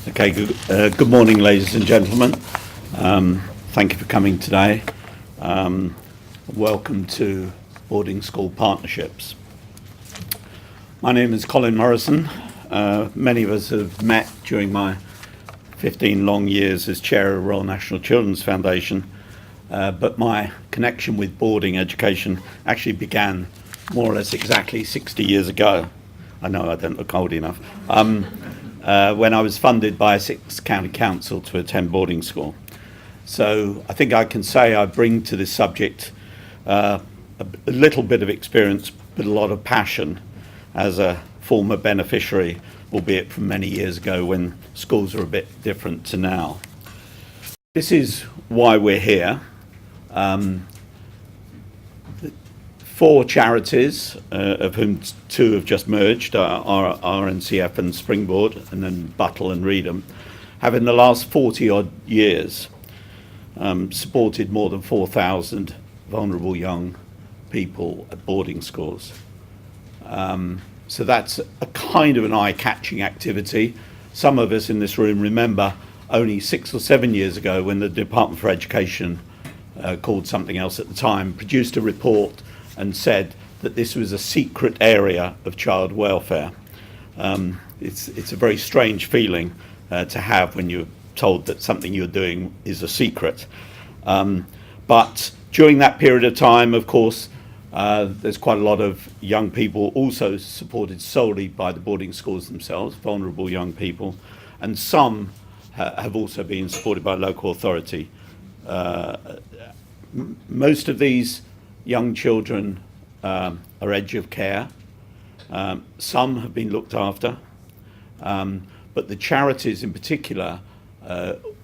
Okay, good morning, ladies and gentlemen. Thank you for coming today. Welcome to Boarding School Partnerships. My name is Colin Morrison. Many of us have met during my 15 long years as chair of Royal National Children's Foundation, but my connection with boarding education actually began more or less exactly 60 years ago. I know I don't look old enough. When I was funded by Essex County Council to attend boarding school. So I think I can say I bring to this subject a little bit of experience, but a lot of passion as a former beneficiary, albeit from many years ago when schools are a bit different to now. This is why we're here. 4 charities, of whom 2 have just merged, are RNCF and Springboard, and then Buttle and Reedham, have in the last 40 odd years supported more than 4,000 vulnerable young people at boarding schools. So that's a kind of an eye-catching activity. Some of us in this room remember only 6 or 7 years ago when the Department for Education, called something else at the time, produced a report and said that this was a secret area of child welfare. It's a very strange feeling to have when you're told that something you're doing is a secret. But during that period of time, of course, there's quite a lot of young people also supported solely by the boarding schools themselves, vulnerable young people, and some have also been supported by local authority. Most of these young children are edge of care. Some have been looked after, but the charities in particular,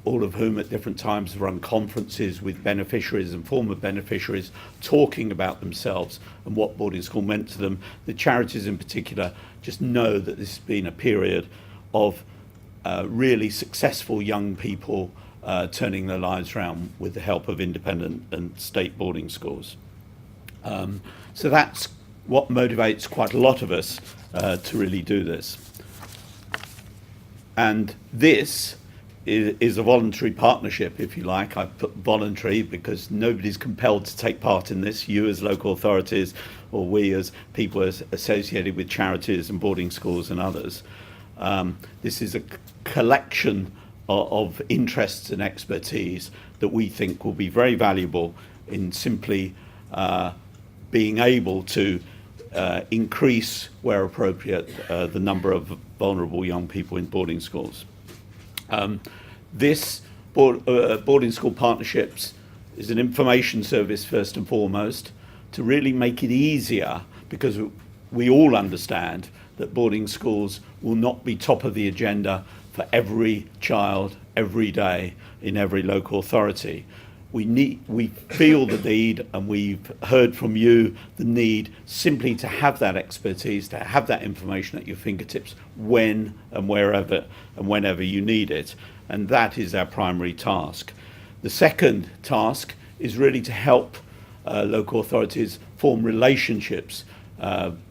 all of whom at different times have run conferences with beneficiaries and former beneficiaries talking about themselves and what boarding school meant to them. The charities in particular just know that this has been a period of really successful young people turning their lives around with the help of independent and state boarding schools. So that's what motivates quite a lot of us to really do this. And this is a voluntary partnership, if you like. I put voluntary because nobody's compelled to take part in this, you as local authorities or we as people associated with charities and boarding schools and others. This is a collection of interests and expertise that we think will be very valuable in simply being able to increase, where appropriate, the number of vulnerable young people in boarding schools. This boarding school partnerships is an information service first and foremost to really make it easier, because we all understand that boarding schools will not be top of the agenda for every child every day in every local authority. We feel the need, and we've heard from you the need simply to have that expertise, to have that information at your fingertips when and wherever and whenever you need it. And that is our primary task. The second task is really to help local authorities form relationships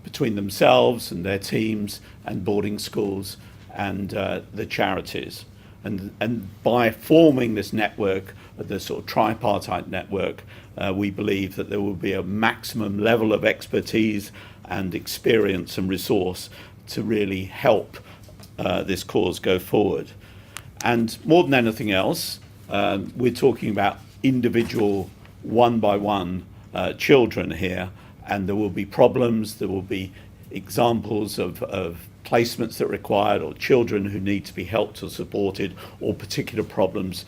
between themselves and their teams and boarding schools and the charities. And by forming this network, the sort of tripartite network, we believe that there will be a maximum level of expertise and experience and resource to really help this cause go forward. And more than anything else, we're talking about individual one-by-one children here, and there will be problems, there will be examples of placements that are required, or children who need to be helped or supported, or particular problems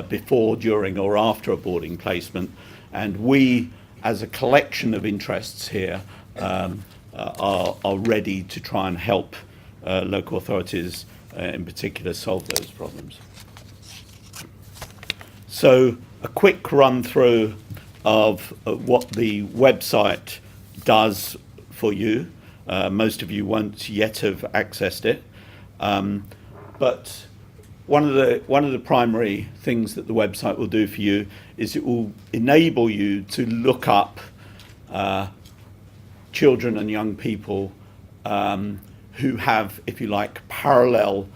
before, during or after a boarding placement. And we, as a collection of interests here, are ready to try and help local authorities in particular solve those problems. So a quick run through of what the website does for you. Most of you won't yet have accessed it, but one of the primary things that the website will do for you is it will enable you to look up children and young people who have, if you like, parallel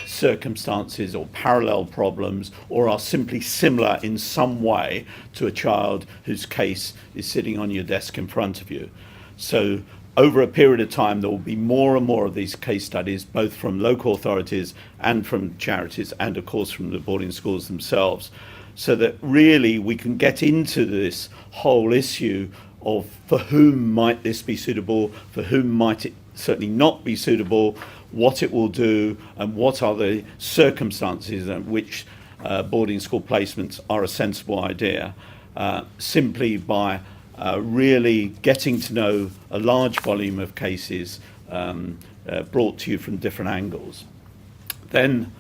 circumstances or parallel problems, or are simply similar in some way to a child whose case is sitting on your desk in front of you. So over a period of time, there will be more and more of these case studies, both from local authorities and from charities, and of course from the boarding schools themselves, so that really we can get into this whole issue of for whom might this be suitable, for whom might it certainly not be suitable, what it will do, and what are the circumstances in which boarding school placements are a sensible idea, simply by really getting to know a large volume of cases brought to you from different angles. Then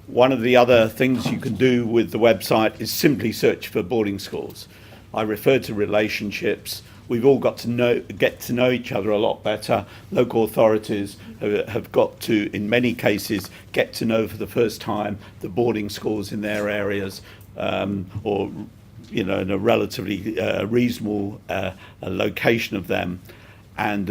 one of the other things you can do with the website is simply search for boarding schools. I referred to relationships. We've all got to get to know each other a lot better. Local authorities have got to, in many cases, get to know for the first time the boarding schools in their areas, or in a relatively reasonable location of them, and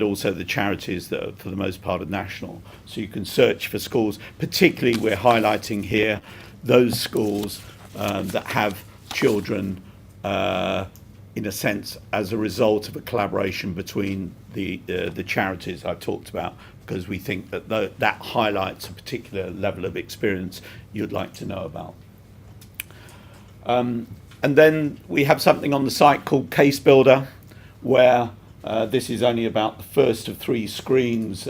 also the charities that are, for the most part, are national. So you can search for schools. Particularly, we're highlighting here those schools that have children, in a sense, as a result of a collaboration between the charities I've talked about, because we think that that highlights a particular level of experience you'd like to know about. And then we have something on the site called Case Builder, where this is only about the first of 3 screens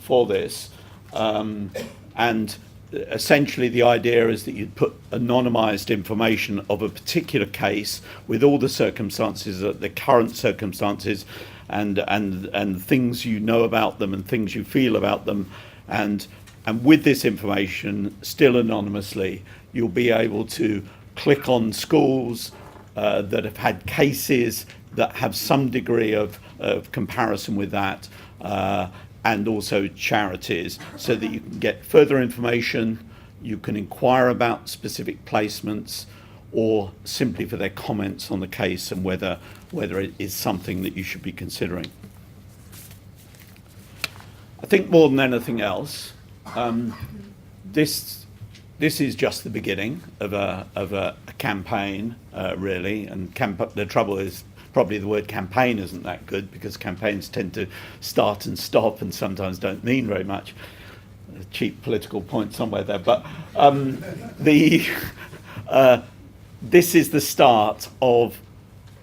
for this. And essentially the idea is that you'd put anonymized information of a particular case with all the circumstances, the current circumstances, and things you know about them and things you feel about them. And with this information, still anonymously, you'll be able to click on schools that have had cases that have some degree of comparison with that, and also charities, so that you can get further information, you can inquire about specific placements, or simply for their comments on the case and whether it is something that you should be considering. I think more than anything else, this is just the beginning of a campaign, really. And the trouble is, probably the word campaign isn't that good, because campaigns tend to start and stop and sometimes don't mean very much. A cheap political point somewhere there. But this is the start of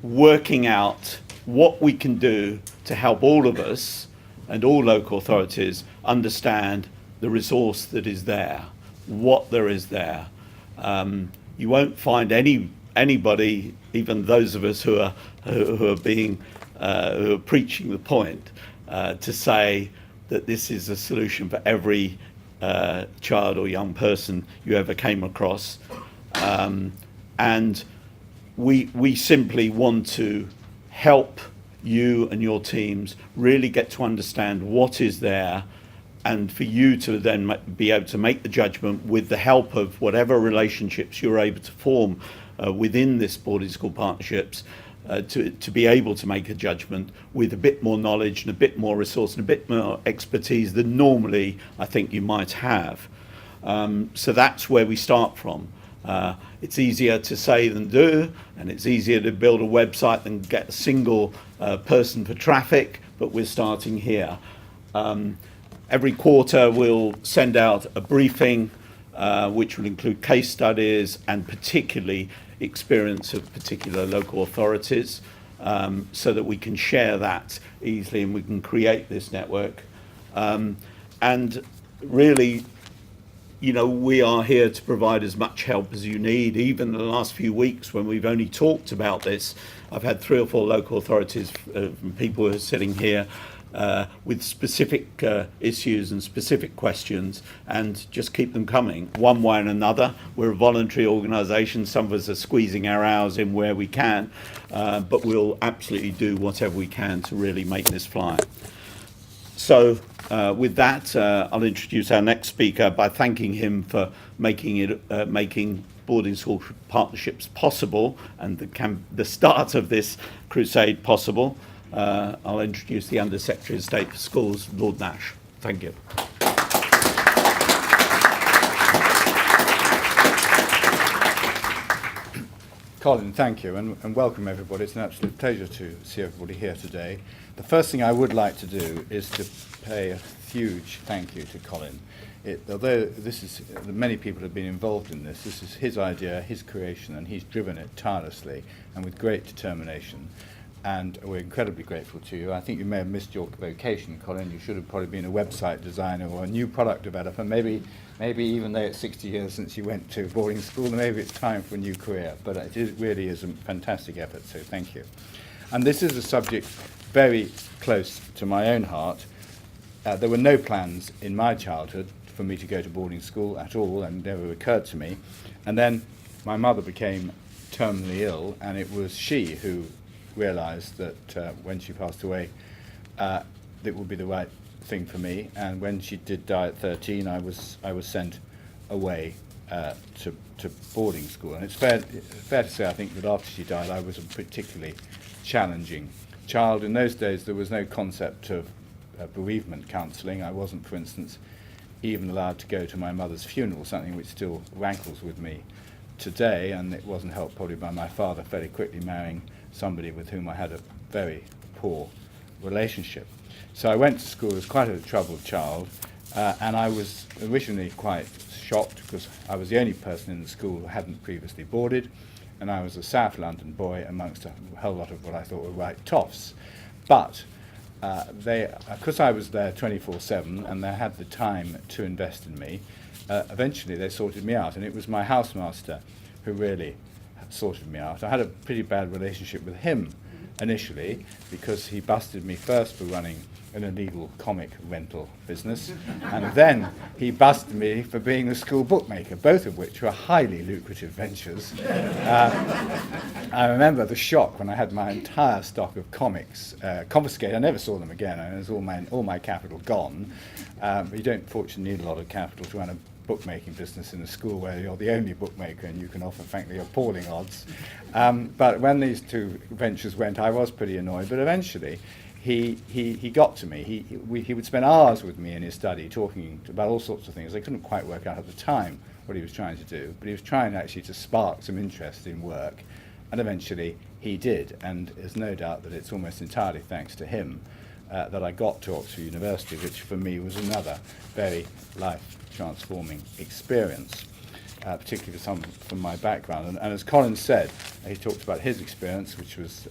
working out what we can do to help all of us and all local authorities understand the resource that is there, what there is there. You won't find anybody, even those of us who are preaching the point, to say that this is a solution for every child or young person you ever came across. And we simply want to help you and your teams really get to understand what is there, and for you to then be able to make the judgment with the help of whatever relationships you're able to form within this boarding school partnerships, to be able to make a judgment with a bit more knowledge and a bit more resource and a bit more expertise than normally I think you might have. So that's where we start from. It's easier to say than do, and it's easier to build a website than get a single person for traffic, but we're starting here. Every quarter we'll send out a briefing which will include case studies and particularly experience of particular local authorities, so that we can share that easily and we can create this network. And really, we are here to provide as much help as you need. Even in the last few weeks when we've only talked about this, I've had 3 or 4 local authorities, people who are sitting here, with specific issues and specific questions, and just keep them coming one way and another. We're a voluntary organisation. Some of us are squeezing our hours in where we can, but we'll absolutely do whatever we can to really make this fly. So with that, I'll introduce our next speaker by thanking him for making boarding school partnerships possible and the start of this crusade possible. I'll introduce the Under Secretary of State for Schools, Lord Nash. Thank you. Colin, thank you, and welcome everybody. It's an absolute pleasure to see everybody here today. The first thing I would like to do is to pay a huge thank you to Colin. Although many people have been involved in this is his idea, his creation, and he's driven it tirelessly and with great determination. And we're incredibly grateful to you. I think you may have missed your vocation, Colin. You should have probably been a website designer or a new product developer. Maybe even though it's 60 years since you went to boarding school, maybe it's time for a new career. But it really is a fantastic effort, so thank you. And this is a subject very close to my own heart. There were no plans in my childhood for me to go to boarding school at all, and it never occurred to me. And then my mother became terminally ill, and it was she who realised that when she passed away, it would be the right thing for me. And when she did die at 13, I was sent away to boarding school. And it's fair to say, I think, that after she died, I was a particularly challenging child. In those days, there was no concept of bereavement counselling. I wasn't, for instance, even allowed to go to my mother's funeral, something which still rankles with me today, and it wasn't helped probably by my father fairly quickly marrying somebody with whom I had a very poor relationship. So I went to school as quite a troubled child, and I was originally quite shocked because I was the only person in the school who hadn't previously boarded, and I was a South London boy amongst a whole lot of what I thought were right toffs. But because I was there 24/7 and they had the time to invest in me, eventually they sorted me out, and it was my housemaster who really sorted me out. I had a pretty bad relationship with him initially because he busted me first for running an illegal comic rental business, and then he busted me for being a school bookmaker, both of which were highly lucrative ventures. I remember the shock when I had my entire stock of comics confiscated. I never saw them again. I mean, it was all my capital gone. You don't fortunately need a lot of capital to run a bookmaking business in a school where you're the only bookmaker and you can offer, frankly, appalling odds. But when these two ventures went, I was pretty annoyed. But eventually, he got to me. He would spend hours with me in his study talking about all sorts of things. I couldn't quite work out at the time what he was trying to do, but he was trying actually to spark some interest in work. And eventually, he did. And there's no doubt that it's almost entirely thanks to him that I got to Oxford University, which for me was another very life-transforming experience, particularly from my background. And as Colin said, he talked about his experience, which was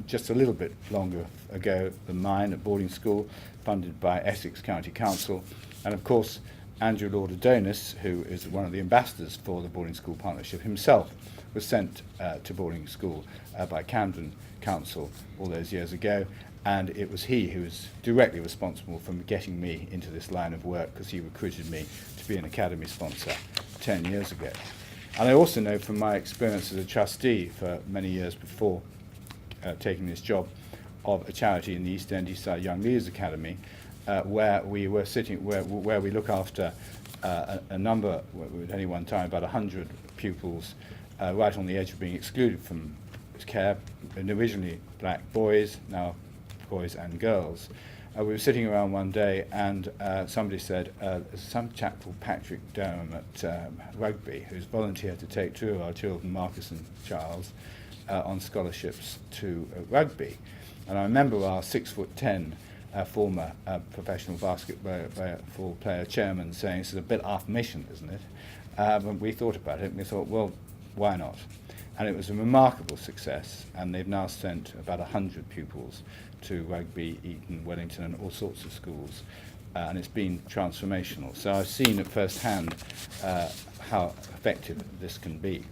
just a little bit longer ago than mine at boarding school, funded by Essex County Council. And of course, Andrew Lord Adonis, who is one of the ambassadors for the Boarding School Partnership himself, was sent to boarding school by Camden Council all those years ago. And it was he who was directly responsible for getting me into this line of work, because he recruited me to be an academy sponsor 10 years ago. And I also know from my experience as a trustee for many years before taking this job of a charity in the East End, Eastside Young Leaders Academy, where we were sitting, where we look after a number, at any one time, about 100 pupils right on the edge of being excluded from care, and originally black boys, now boys and girls. We were sitting around one day, and somebody said, there's some chap called Patrick Durham at Rugby who's volunteered to take two of our children, Marcus and Charles, on scholarships to rugby. And I remember our 6'10" former professional basketball player chairman saying, this is a bit off mission, isn't it? But we thought about it, and we thought, well, why not? And it was a remarkable success, and they've now sent about 100 pupils to Rugby, Eton, Wellington, and all sorts of schools, and it's been transformational. So I've seen at first hand how effective this can be.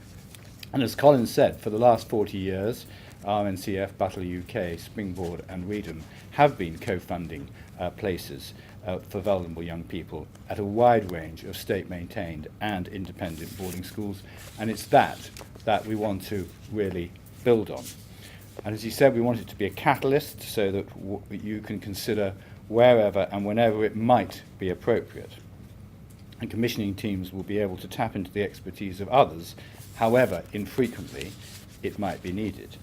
And as Colin said, for the last 40 years, RNCF, Butler UK, Springboard, and Reedham have been co-funding places for vulnerable young people at a wide range of state-maintained and independent boarding schools, and it's that we want to really build on. And as he said, we want it to be a catalyst so that you can consider wherever and whenever it might be appropriate. And commissioning teams will be able to tap into the expertise of others, however infrequently it might be needed.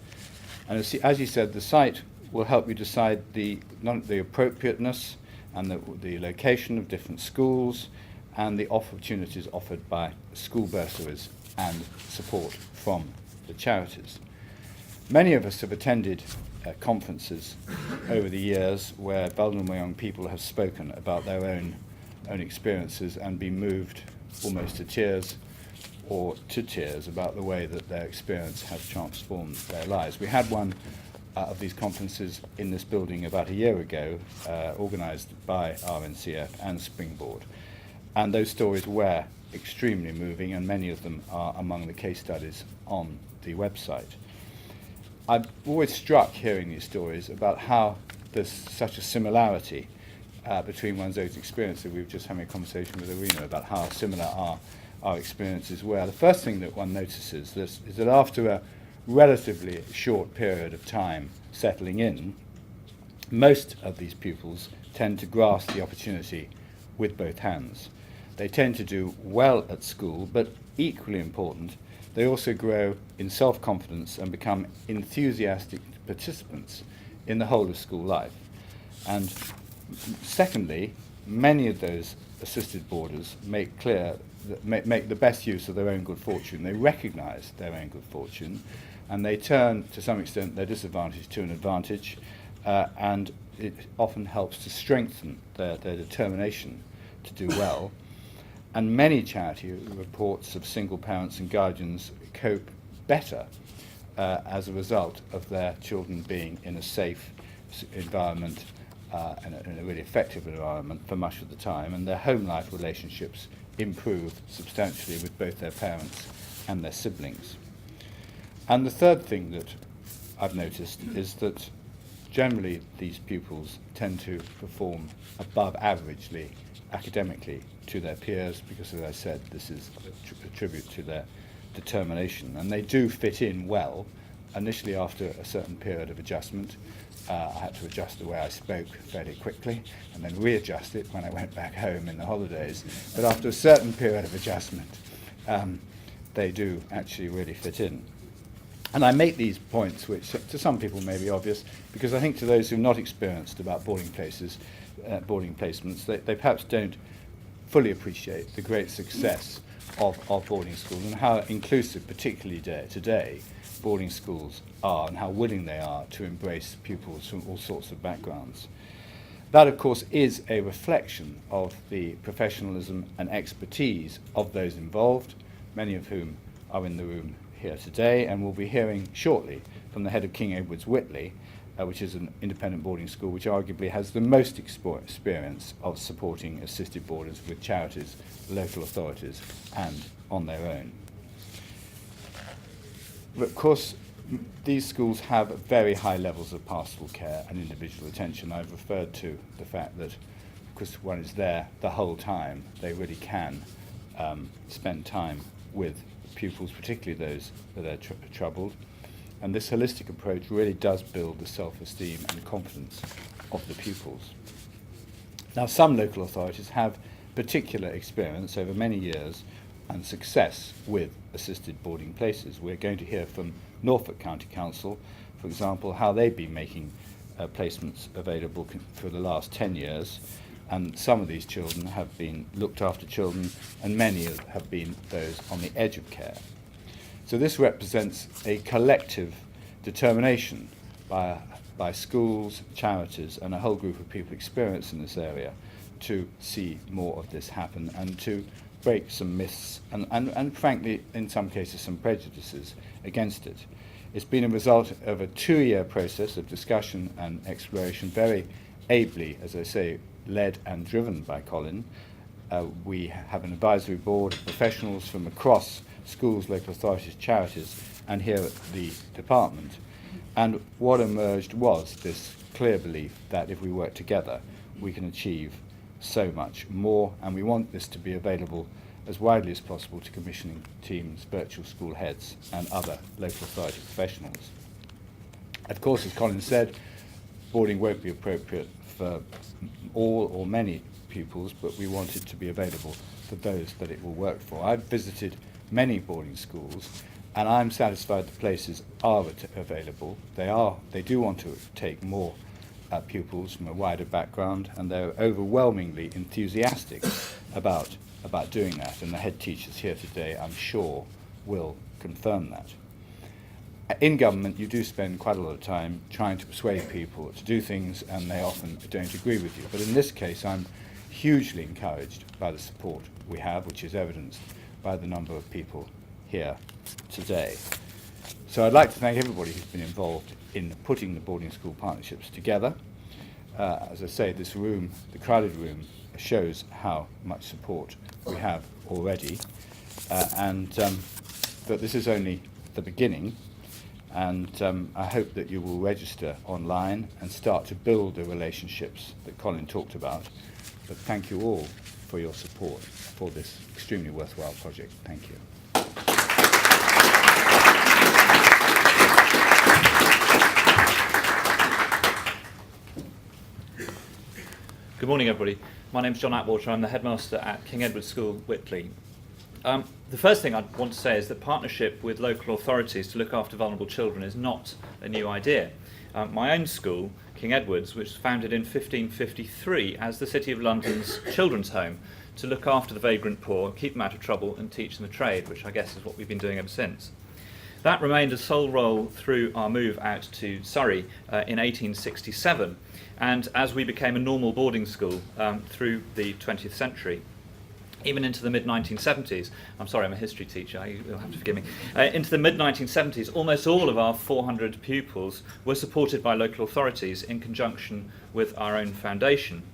And as he said, the site will help you decide the appropriateness and the location of different schools and the opportunities offered by school bursaries and support from the charities. Many of us have attended conferences over the years where vulnerable young people have spoken about their own experiences and been moved almost to tears or to tears about the way that their experience has transformed their lives. We had one of these conferences in this building about a year ago, organised by RNCF and Springboard. And those stories were extremely moving, and many of them are among the case studies on the website. I'm always struck hearing these stories about how there's such a similarity between one's own experience. We were just having a conversation with Arena about how similar our experiences were. The first thing that one notices is that after a relatively short period of time settling in, most of these pupils tend to grasp the opportunity with both hands. They tend to do well at school, but equally important, they also grow in self-confidence and become enthusiastic participants in the whole of school life. And secondly, many of those assisted boarders make clear that make the best use of their own good fortune. They recognise their own good fortune, and they turn, to some extent, their disadvantage to an advantage, and it often helps to strengthen their determination to do well. And many charity reports of single parents and guardians cope better as a result of their children being in a safe environment and in a really effective environment for much of the time, and their home life relationships improve substantially with both their parents and their siblings. And the third thing that I've noticed is that generally these pupils tend to perform above averagely academically to their peers because, as I said, this is a tribute to their determination. And they do fit in well, initially after a certain period of adjustment. I had to adjust the way I spoke fairly quickly and then readjust it when I went back home in the holidays. But after a certain period of adjustment, they do actually really fit in. And I make these points, which to some people may be obvious, because I think to those who have not experienced about boarding places, boarding placements, they perhaps don't fully appreciate the great success of boarding schools and how inclusive, particularly today, boarding schools are and how willing they are to embrace pupils from all sorts of backgrounds. That, of course, is a reflection of the professionalism and expertise of those involved, many of whom are in the room here today, and we'll be hearing shortly from the head of King Edward's Whitley, which is an independent boarding school which arguably has the most experience of supporting assisted boarders with charities, local authorities, and on their own. But of course, these schools have very high levels of pastoral care and individual attention. I've referred to the fact that because one is there the whole time, they really can spend time with pupils, particularly those that are troubled. And this holistic approach really does build the self-esteem and confidence of the pupils. Now, some local authorities have particular experience over many years and success with assisted boarding places. We're going to hear from Norfolk County Council, for example, how they've been making placements available for the last 10 years. And some of these children have been looked after children, and many have been those on the edge of care. So this represents a collective determination by schools, charities, and a whole group of people experienced in this area to see more of this happen and to break some myths and frankly, in some cases, some prejudices against it. It's been a result of a 2-year process of discussion and exploration, very ably, as I say, led and driven by Colin. We have an advisory board of professionals from across schools, local authorities, charities, and here at the department. And what emerged was this clear belief that if we work together, we can achieve so much more, and we want this to be available as widely as possible to commissioning teams, virtual school heads, and other local authority professionals. Of course, as Colin said, boarding won't be appropriate for all or many pupils, but we want it to be available for those that it will work for. I've visited many boarding schools, and I'm satisfied the places are available. They do want to take more pupils from a wider background, and they're overwhelmingly enthusiastic about doing that, and the head teachers here today, I'm sure, will confirm that. In government, you do spend quite a lot of time trying to persuade people to do things, and they often don't agree with you. But in this case, I'm hugely encouraged by the support we have, which is evidenced by the number of people here today. So I'd like to thank everybody who's been involved in putting the boarding school partnerships together. As I say, this room, the crowded room, shows how much support we have already, and that this is only the beginning. And I hope that you will register online and start to build the relationships that Colin talked about. But thank you all for your support for this extremely worthwhile project. Thank you. Good morning, everybody. My name's John Atwater. I'm the headmaster at King Edward School, Whitley. The first thing I'd want to say is that partnership with local authorities to look after vulnerable children is not a new idea. My own school, King Edward's, which was founded in 1553 as the City of London's children's home to look after the vagrant poor, keep them out of trouble and teach them the trade, which I guess is what we've been doing ever since. That remained a sole role through our move out to Surrey in 1867, and as we became a normal boarding school through the 20th century. Even into the mid-1970s, I'm sorry, I'm a history teacher, you'll have to forgive me. Into the mid-1970s, almost all of our 400 pupils were supported by local authorities in conjunction with our own foundation.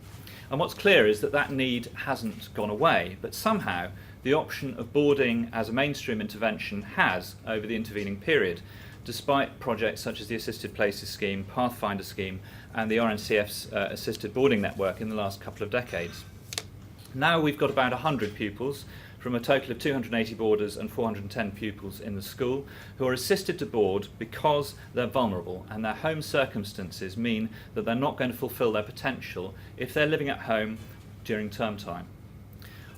And what's clear is that that need hasn't gone away, but somehow the option of boarding as a mainstream intervention has over the intervening period, despite projects such as the Assisted Places Scheme, Pathfinder Scheme, and the RNCF's Assisted Boarding Network in the last couple of decades. Now we've got about 100 pupils from a total of 280 boarders and 410 pupils in the school who are assisted to board because they're vulnerable and their home circumstances mean that they're not going to fulfil their potential if they're living at home during term time.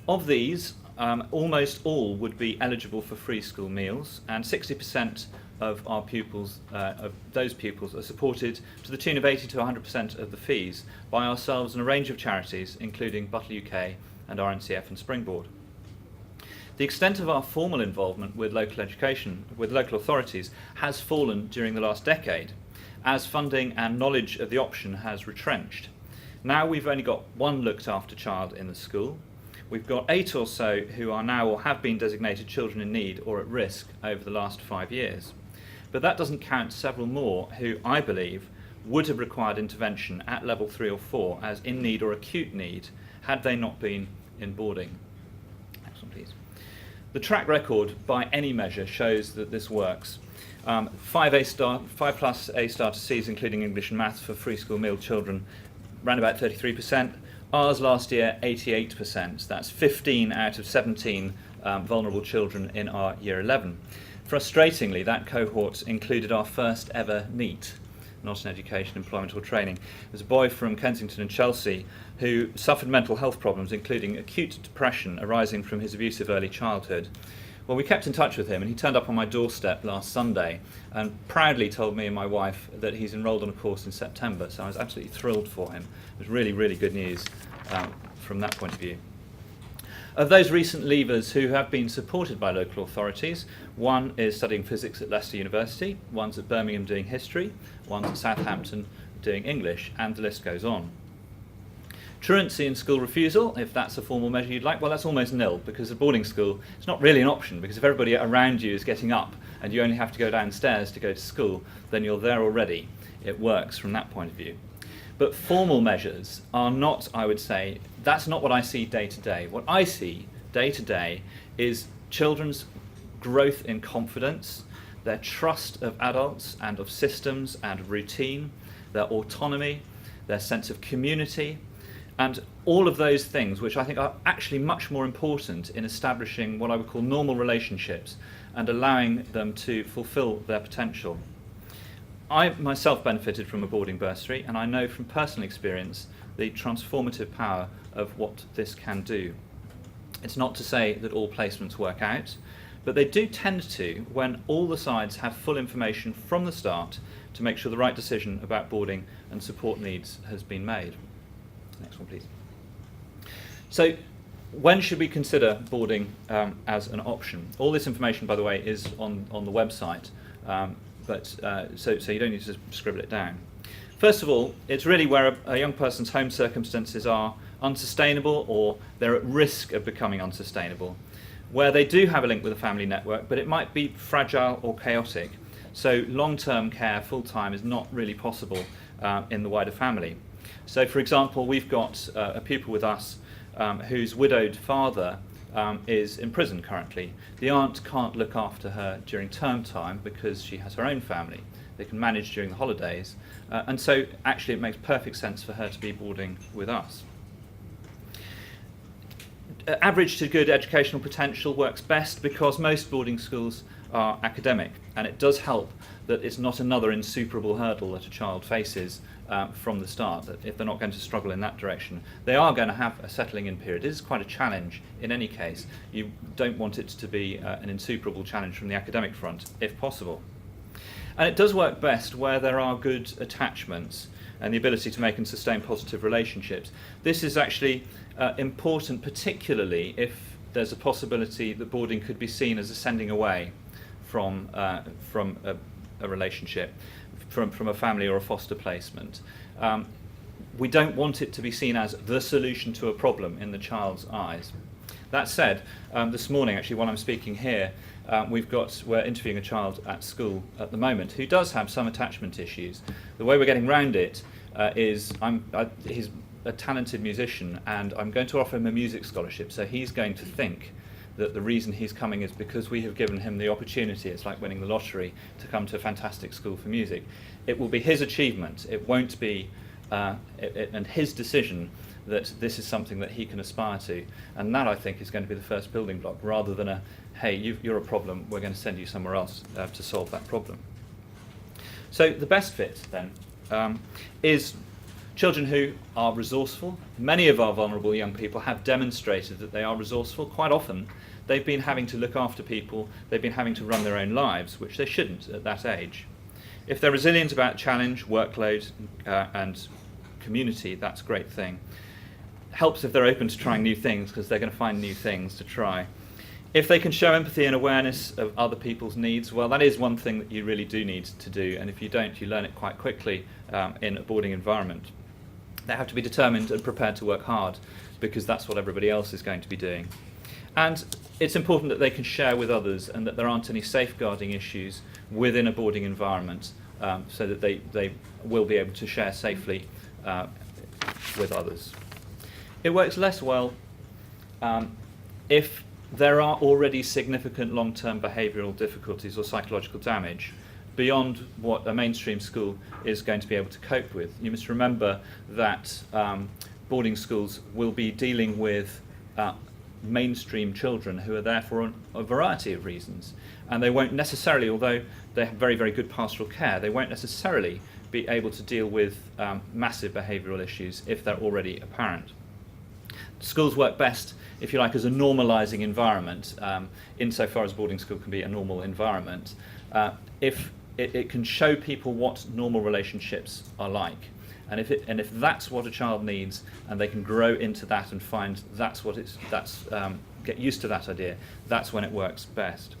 Of these, almost all would be eligible for free school meals, and 60% of our pupils, of those pupils, are supported to the tune of 80 to 100% of the fees by ourselves and a range of charities, including Butler UK and RNCF and Springboard. The extent of our formal involvement with local education, with local authorities, has fallen during the last decade, as funding and knowledge of the option has retrenched. Now we've only got one looked after child in the school. We've got 8 or so who are now or have been designated children in need or at risk over the last 5 years. But that doesn't count several more who, I believe, would have required intervention at level 3 or 4 as in need or acute need had they not been in boarding. Next one, please. The track record by any measure shows that this works. 5 plus A star to C's, including English and Maths for free school meal children, around about 33%. Ours last year, 88%. That's 15 out of 17 vulnerable children in our Year 11. Frustratingly, that cohort included our first ever NEET, not in education, employment or training. There's a boy from Kensington and Chelsea who suffered mental health problems, including acute depression arising from his abusive early childhood. Well, we kept in touch with him, and he turned up on my doorstep last Sunday and proudly told me and my wife that he's enrolled on a course in September, so I was absolutely thrilled for him. It was really, really good news from that point of view. Of those recent leavers who have been supported by local authorities, one is studying physics at Leicester University, one's at Birmingham doing history, one's at Southampton doing English, and the list goes on. Truancy and school refusal, if that's a formal measure you'd like, well, that's almost nil, because at boarding school, it's not really an option, because if everybody around you is getting up and you only have to go downstairs to go to school, then you're there already. It works from that point of view. But formal measures are not, I would say, that's not what I see day to day. What I see day to day is children's growth in confidence, their trust of adults and of systems and routine, their autonomy, their sense of community, and all of those things which I think are actually much more important in establishing what I would call normal relationships and allowing them to fulfill their potential. I myself benefited from a boarding bursary, and I know from personal experience the transformative power of what this can do. It's not to say that all placements work out, but they do tend to when all the sides have full information from the start to make sure the right decision about boarding and support needs has been made. Next one, please. So, when should we consider boarding as an option? All this information, by the way, is on the website. so you don't need to scribble it down. First of all, it's really where a young person's home circumstances are unsustainable or they're at risk of becoming unsustainable, where they do have a link with a family network, but it might be fragile or chaotic. So long-term care, full-time, is not really possible in the wider family. So for example, we've got a pupil with us whose widowed father is in prison currently. The aunt can't look after her during term time because she has her own family. They can manage during the holidays, and so actually it makes perfect sense for her to be boarding with us. Average to good educational potential works best because most boarding schools are academic, and it does help that it's not another insuperable hurdle that a child faces from the start, that if they're not going to struggle in that direction. They are going to have a settling in period. It is quite a challenge in any case. You don't want it to be an insuperable challenge from the academic front, if possible. And it does work best where there are good attachments and the ability to make and sustain positive relationships. This is actually important, particularly if there's a possibility that boarding could be seen as a sending away from a relationship, from a family or a foster placement. We don't want it to be seen as the solution to a problem in the child's eyes. That said, this morning, actually, while I'm speaking here, we're interviewing a child at school at the moment who does have some attachment issues. The way we're getting round it is he's a talented musician, and I'm going to offer him a music scholarship. So he's going to think that the reason he's coming is because we have given him the opportunity, it's like winning the lottery, to come to a fantastic school for music. It will be his achievement. It won't be and his decision that this is something that he can aspire to. And that, I think, is going to be the first building block, rather than a, hey, you're a problem, we're going to send you somewhere else to solve that problem. So the best fit, then, is children who are resourceful. Many of our vulnerable young people have demonstrated that they are resourceful. Quite often, they've been having to look after people, they've been having to run their own lives, which they shouldn't at that age. If they're resilient about challenge, workload, and community, that's a great thing. Helps if they're open to trying new things, because they're going to find new things to try. If they can show empathy and awareness of other people's needs, well, that is one thing that you really do need to do, and if you don't, you learn it quite quickly in a boarding environment. They have to be determined and prepared to work hard, because that's what everybody else is going to be doing. And it's important that they can share with others and that there aren't any safeguarding issues within a boarding environment, so that they will be able to share safely with others. It works less well if there are already significant long-term behavioural difficulties or psychological damage beyond what a mainstream school is going to be able to cope with. You must remember that boarding schools will be dealing with mainstream children who are there for a variety of reasons, and they won't necessarily, although they have very, very good pastoral care, they won't necessarily be able to deal with massive behavioural issues if they're already apparent. Schools work best, if you like, as a normalising environment, insofar as boarding school can be a normal environment, if it can show people what normal relationships are like. And if that's what a child needs, and they can grow into that and find get used to that idea, that's when it works best.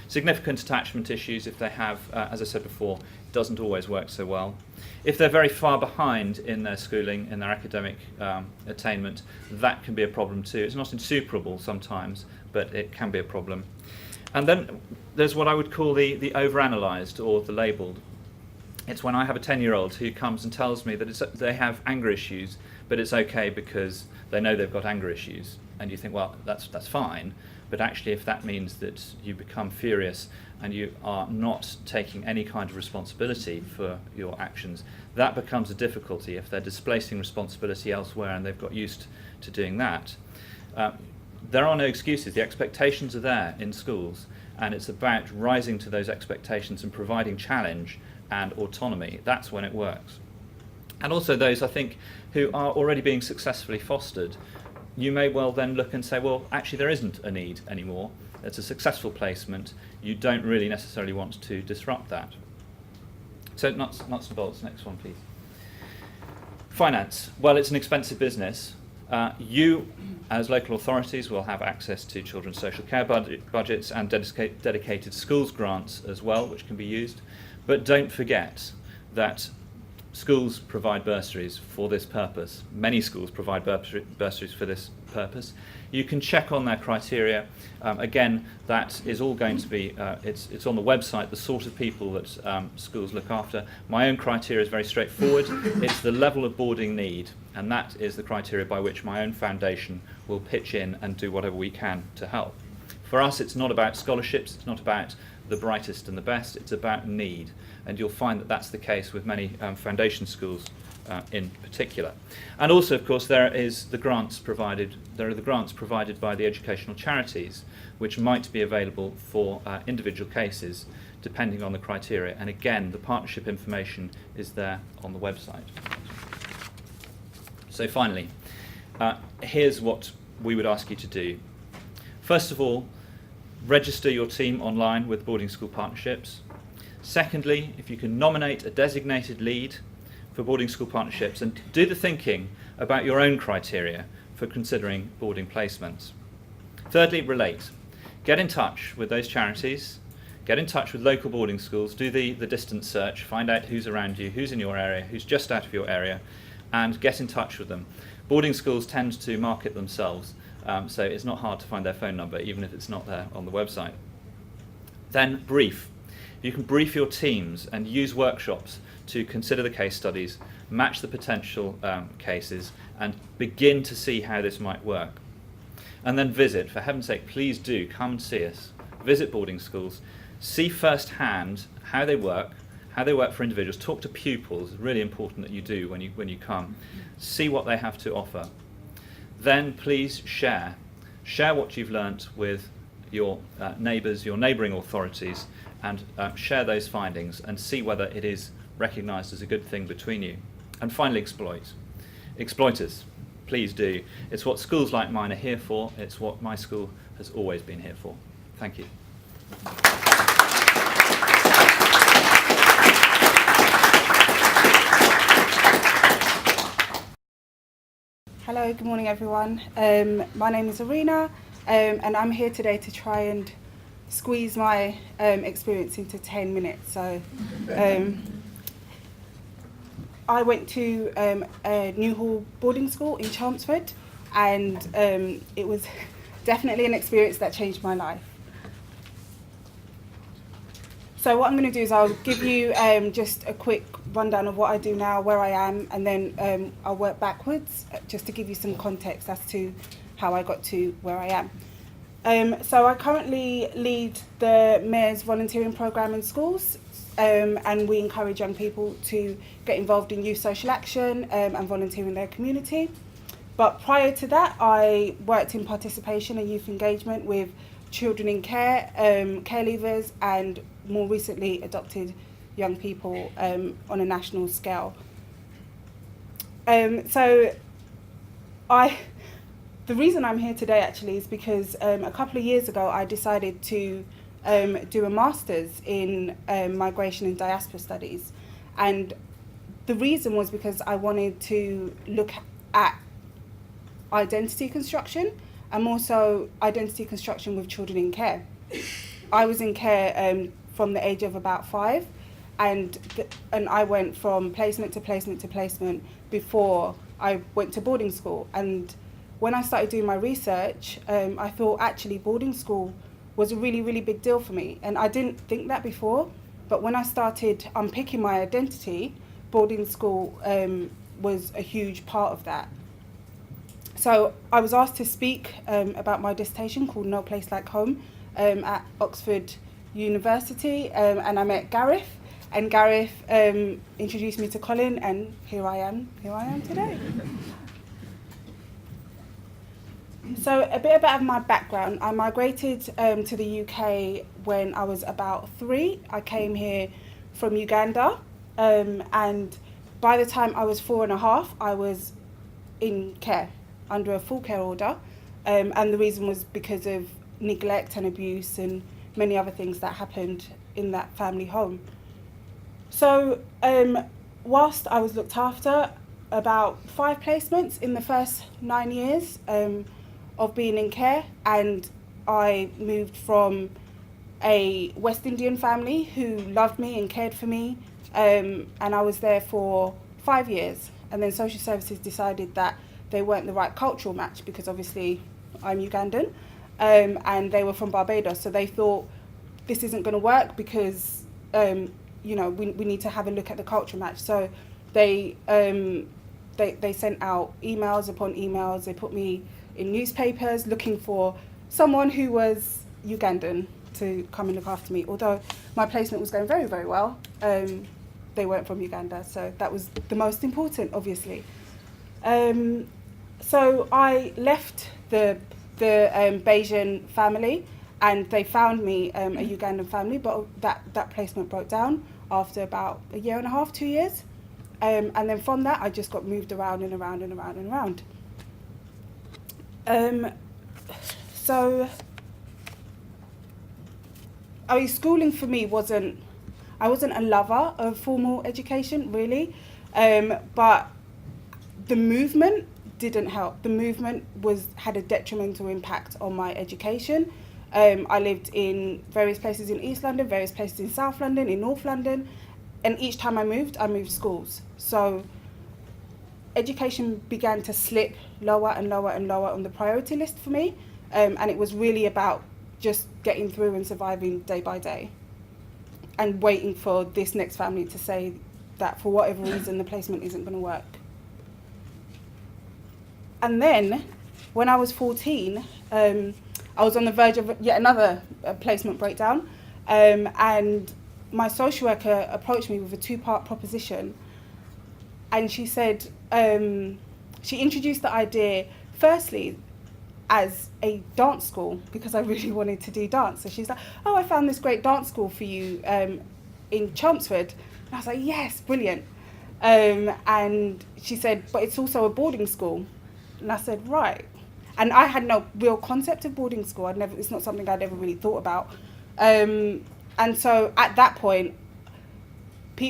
Significant attachment issues, if they have, as I said before, doesn't always work so well. If they're very far behind in their schooling, in their academic attainment, that can be a problem too. It's not insuperable sometimes, but it can be a problem. And then there's what I would call the overanalyzed or the labelled. It's when I have a 10-year-old who comes and tells me that they have anger issues, but it's okay because they know they've got anger issues. And you think, well, that's fine. But actually, if that means that you become furious and you are not taking any kind of responsibility for your actions, that becomes a difficulty. If they're displacing responsibility elsewhere and they've got used to doing that, there are no excuses. The expectations are there in schools, and it's about rising to those expectations and providing challenge and autonomy. That's when it works. And also those, I think, who are already being successfully fostered, you may well then look and say, well, actually there isn't a need anymore. It's a successful placement. You don't really necessarily want to disrupt that. So nuts and bolts, next one please. Finance. Well, it's an expensive business. You, as local authorities, will have access to children's social care budgets and dedicated schools grants as well, which can be used. But don't forget that schools provide bursaries for this purpose. Many schools provide bursaries for this purpose. You can check on their criteria. Again, that is all going to be, it's on the website, the sort of people that schools look after. My own criteria is very straightforward. It's the level of boarding need, and that is the criteria by which my own foundation will pitch in and do whatever we can to help. For us, it's not about scholarships, it's not about the brightest and the best, it's about need. And you'll find that that's the case with many foundation schools in particular. And also, of course, there are the grants provided by the educational charities, which might be available for individual cases, depending on the criteria. And again, the partnership information is there on the website. So finally, here's what we would ask you to do. First of all, register your team online with Boarding School Partnerships. Secondly, if you can nominate a designated lead for Boarding School Partnerships and do the thinking about your own criteria for considering boarding placements. Thirdly, relate. Get in touch with those charities, get in touch with local boarding schools, do the distance search, find out who's around you, who's in your area, who's just out of your area, and get in touch with them. Boarding schools tend to market themselves, so it's not hard to find their phone number, even if it's not there on the website. Then brief. You can brief your teams and use workshops to consider the case studies, match the potential cases, and begin to see how this might work. And then visit. For heaven's sake, please do come and see us. Visit boarding schools, see firsthand how they work for individuals. Talk to pupils. It's really important that you do when you come. See what they have to offer. Then please share what you've learnt with your neighbours, your neighbouring authorities, and share those findings and see whether it is recognised as a good thing between you. And finally, exploit. Exploit us, please do. It's what schools like mine are here for. It's what my school has always been here for. Thank you. Hello, good morning everyone. My name is Arena, and I'm here today to try and squeeze my experience into 10 minutes. So I went to a Newhall boarding school in Chelmsford, and it was definitely an experience that changed my life. So what I'm going to do is I'll give you just a quick rundown of what I do now, where I am, and then I'll work backwards just to give you some context as to how I got to where I am. So I currently lead the Mayor's volunteering programme in schools, and we encourage young people to get involved in youth social action and volunteer in their community. But prior to that, I worked in participation and youth engagement with children in care, care leavers, and more recently adopted young people on a national scale. The reason I'm here today actually is because a couple of years ago I decided to do a master's in migration and diaspora studies, and the reason was because I wanted to look at identity construction and also identity construction with children in care. I was in care from the age of about 5, and I went from placement to placement to placement before I went to boarding school. And when I started doing my research, I thought actually boarding school was a really, really big deal for me. And I didn't think that before, but when I started unpicking my identity, boarding school was a huge part of that. So I was asked to speak about my dissertation called No Place Like Home at Oxford University, and I met Gareth, and Gareth introduced me to Colin, and here I am today. So a bit about my background. I migrated to the UK when I was about 3. I came here from Uganda, and by the time I was 4.5, I was in care, under a full care order, and the reason was because of neglect and abuse and many other things that happened in that family home. So whilst I was looked after, about 5 placements in the first 9 years of being in care, and I moved from a West Indian family who loved me and cared for me, and I was there for 5 years, and then social services decided that they weren't the right cultural match because obviously I'm Ugandan, and they were from Barbados, so they thought this isn't going to work because you know, we need to have a look at the cultural match. So they sent out emails upon emails. They put me in newspapers looking for someone who was Ugandan to come and look after me. Although my placement was going very, very well, they weren't from Uganda, so that was the most important, obviously. So I left the Bayesian family, and they found me a Ugandan family, but that placement broke down after about 1.5 years, 2 years. And then from that, I just got moved around and around and around and around. So, I mean, schooling for me I wasn't a lover of formal education, really, but the movement didn't help. The movement had a detrimental impact on my education. I lived in various places in East London, various places in South London, in North London, and each time I moved schools. So education began to slip lower and lower and lower on the priority list for me, and it was really about just getting through and surviving day by day and waiting for this next family to say that for whatever reason the placement isn't going to work. And then when I was 14, I was on the verge of yet another placement breakdown, and my social worker approached me with a 2-part proposition, and she said, she introduced the idea firstly as a dance school, because I really wanted to do dance. So she's like, oh, I found this great dance school for you in Chelmsford. And I was like, yes, brilliant. And she said, but it's also a boarding school. And I said, right. And I had no real concept of boarding school. It's not something I'd ever really thought about. And so at that point,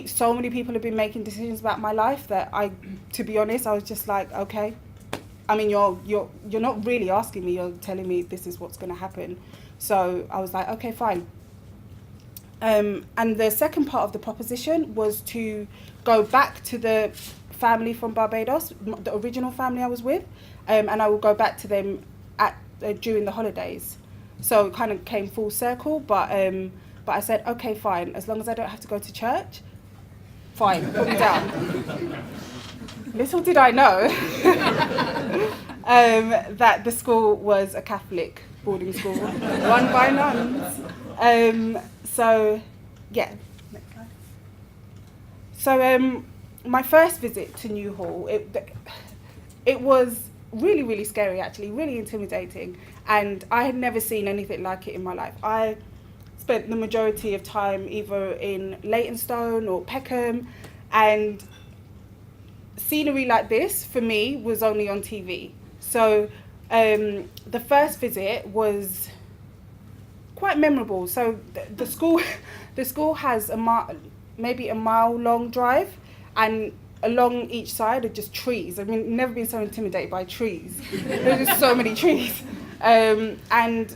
so many people have been making decisions about my life that to be honest, I was just like, okay. I mean, you're not really asking me, you're telling me this is what's going to happen. So I was like, okay, fine. And the second part of the proposition was to go back to the family from Barbados, the original family I was with, and I will go back to them during the holidays. So it kind of came full circle, but I said, okay, fine, as long as I don't have to go to church, fine, put me down. Little did I know that the school was a Catholic boarding school run by nuns. So, yeah, next slide. So my first visit to Newhall, it was really, really scary actually, really intimidating, and I had never seen anything like it in my life. I spent the majority of time either in Leytonstone or Peckham, and scenery like this for me was only on TV. So the first visit was quite memorable. So the school has maybe a mile long drive, and along each side are just trees. I mean, never been so intimidated by trees. There's just so many trees. And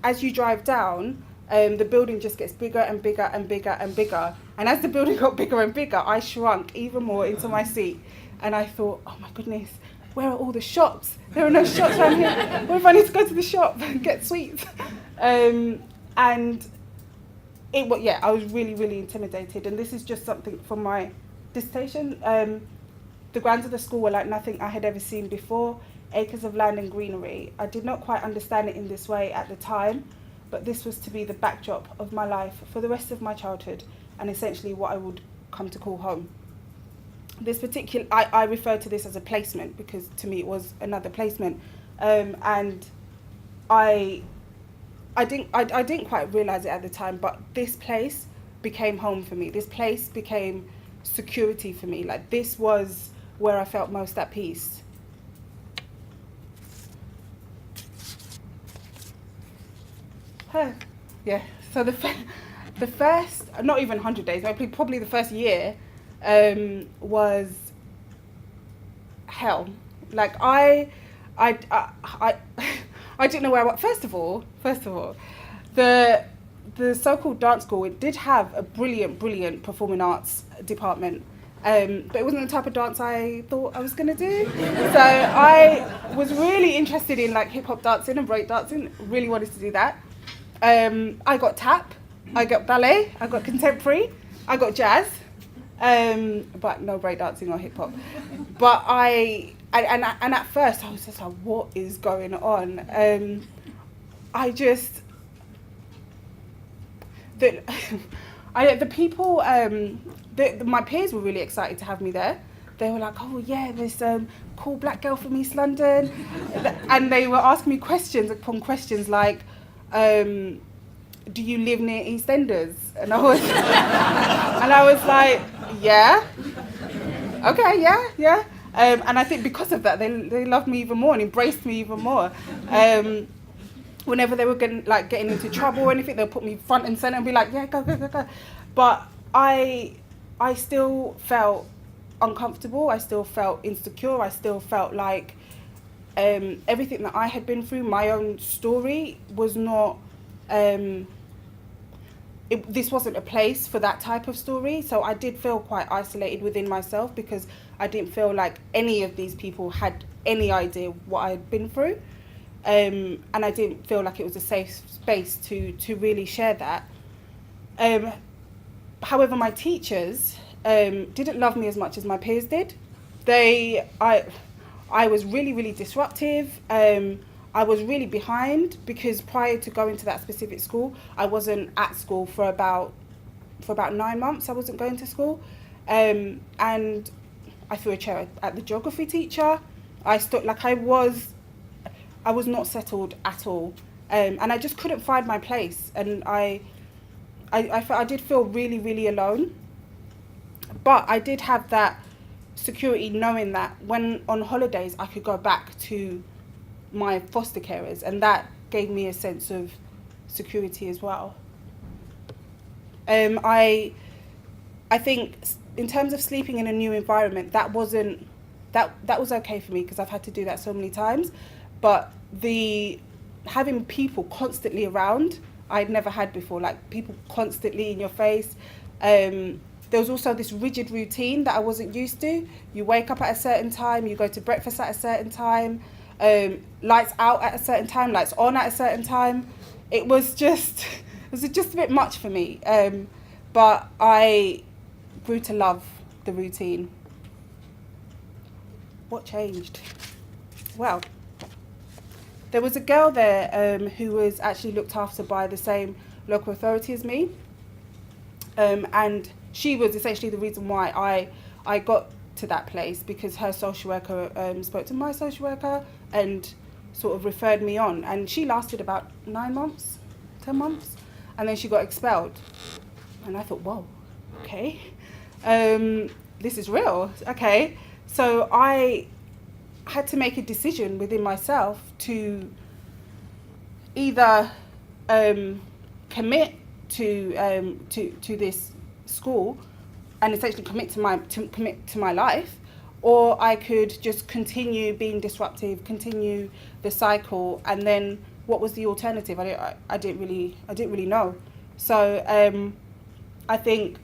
as you drive down, the building just gets bigger and bigger and bigger and bigger. And as the building got bigger and bigger, I shrunk even more into my seat. And I thought, oh my goodness, where are all the shops? There are no shops around here. What if I need to go to the shop and get sweets? And I was really, really intimidated. And this is just something from my dissertation. The grounds of the school were like nothing I had ever seen before. Acres of land and greenery. I did not quite understand it in this way at the time, but this was to be the backdrop of my life for the rest of my childhood, and essentially what I would come to call home. This particular, I refer to this as a placement because to me it was another placement, and I didn't quite realise it at the time, but this place became home for me. This place became security for me. Like, this was where I felt most at peace. Yeah, so the first, not even 100 days, probably the first year was hell. Like I I didn't know where. First of all, the so-called dance school, it did have a brilliant performing arts department, but it wasn't the type of dance I thought I was going to do. So I was really interested in like hip hop dancing and break dancing. Really wanted to do that. I got tap, I got ballet, I got contemporary, I got jazz, but no break dancing or hip hop. But and at first I was just like, what is going on? The people, my peers were really excited to have me there. They were like, oh yeah, this cool black girl from East London. And they were asking me questions upon questions like, do you live near EastEnders? And I was like, yeah. Okay, yeah. And I think because of that, they loved me even more and embraced me even more. Whenever they were getting into trouble or anything, they'll put me front and center and be like, yeah, go. But I still felt uncomfortable. I still felt insecure. I still felt like everything that I had been through, my own story, was not. This wasn't a place for that type of story. So I did feel quite isolated within myself because I didn't feel like any of these people had any idea what I had been through. And I didn't feel like it was a safe space to really share that. However, my teachers didn't love me as much as my peers did. I was really disruptive. I was really behind because prior to going to that specific school, I wasn't at school for about 9 months. I wasn't going to school, and I threw a chair at the geography teacher. I was not settled at all, and I just couldn't find my place. And I did feel really alone. But I did have that security knowing that when on holidays I could go back to my foster carers, and that gave me a sense of security as well. I think in terms of sleeping in a new environment, that was okay for me because I've had to do that so many times. But having people constantly around, I'd never had before, like people constantly in your face. There was also this rigid routine that I wasn't used to. You wake up at a certain time, you go to breakfast at a certain time, lights out at a certain time, lights on at a certain time. It was just a bit much for me. But I grew to love the routine. What changed? Well, there was a girl there who was actually looked after by the same local authority as me. And she was essentially the reason why I got to that place, because her social worker spoke to my social worker and sort of referred me on. And she lasted about 9 months, 10 months, and then she got expelled. And I thought, whoa, okay, this is real, okay. So I had to make a decision within myself to either commit to this school and essentially commit to my life, or I could just continue being disruptive, continue the cycle, and then what was the alternative? I didn't really know. So I think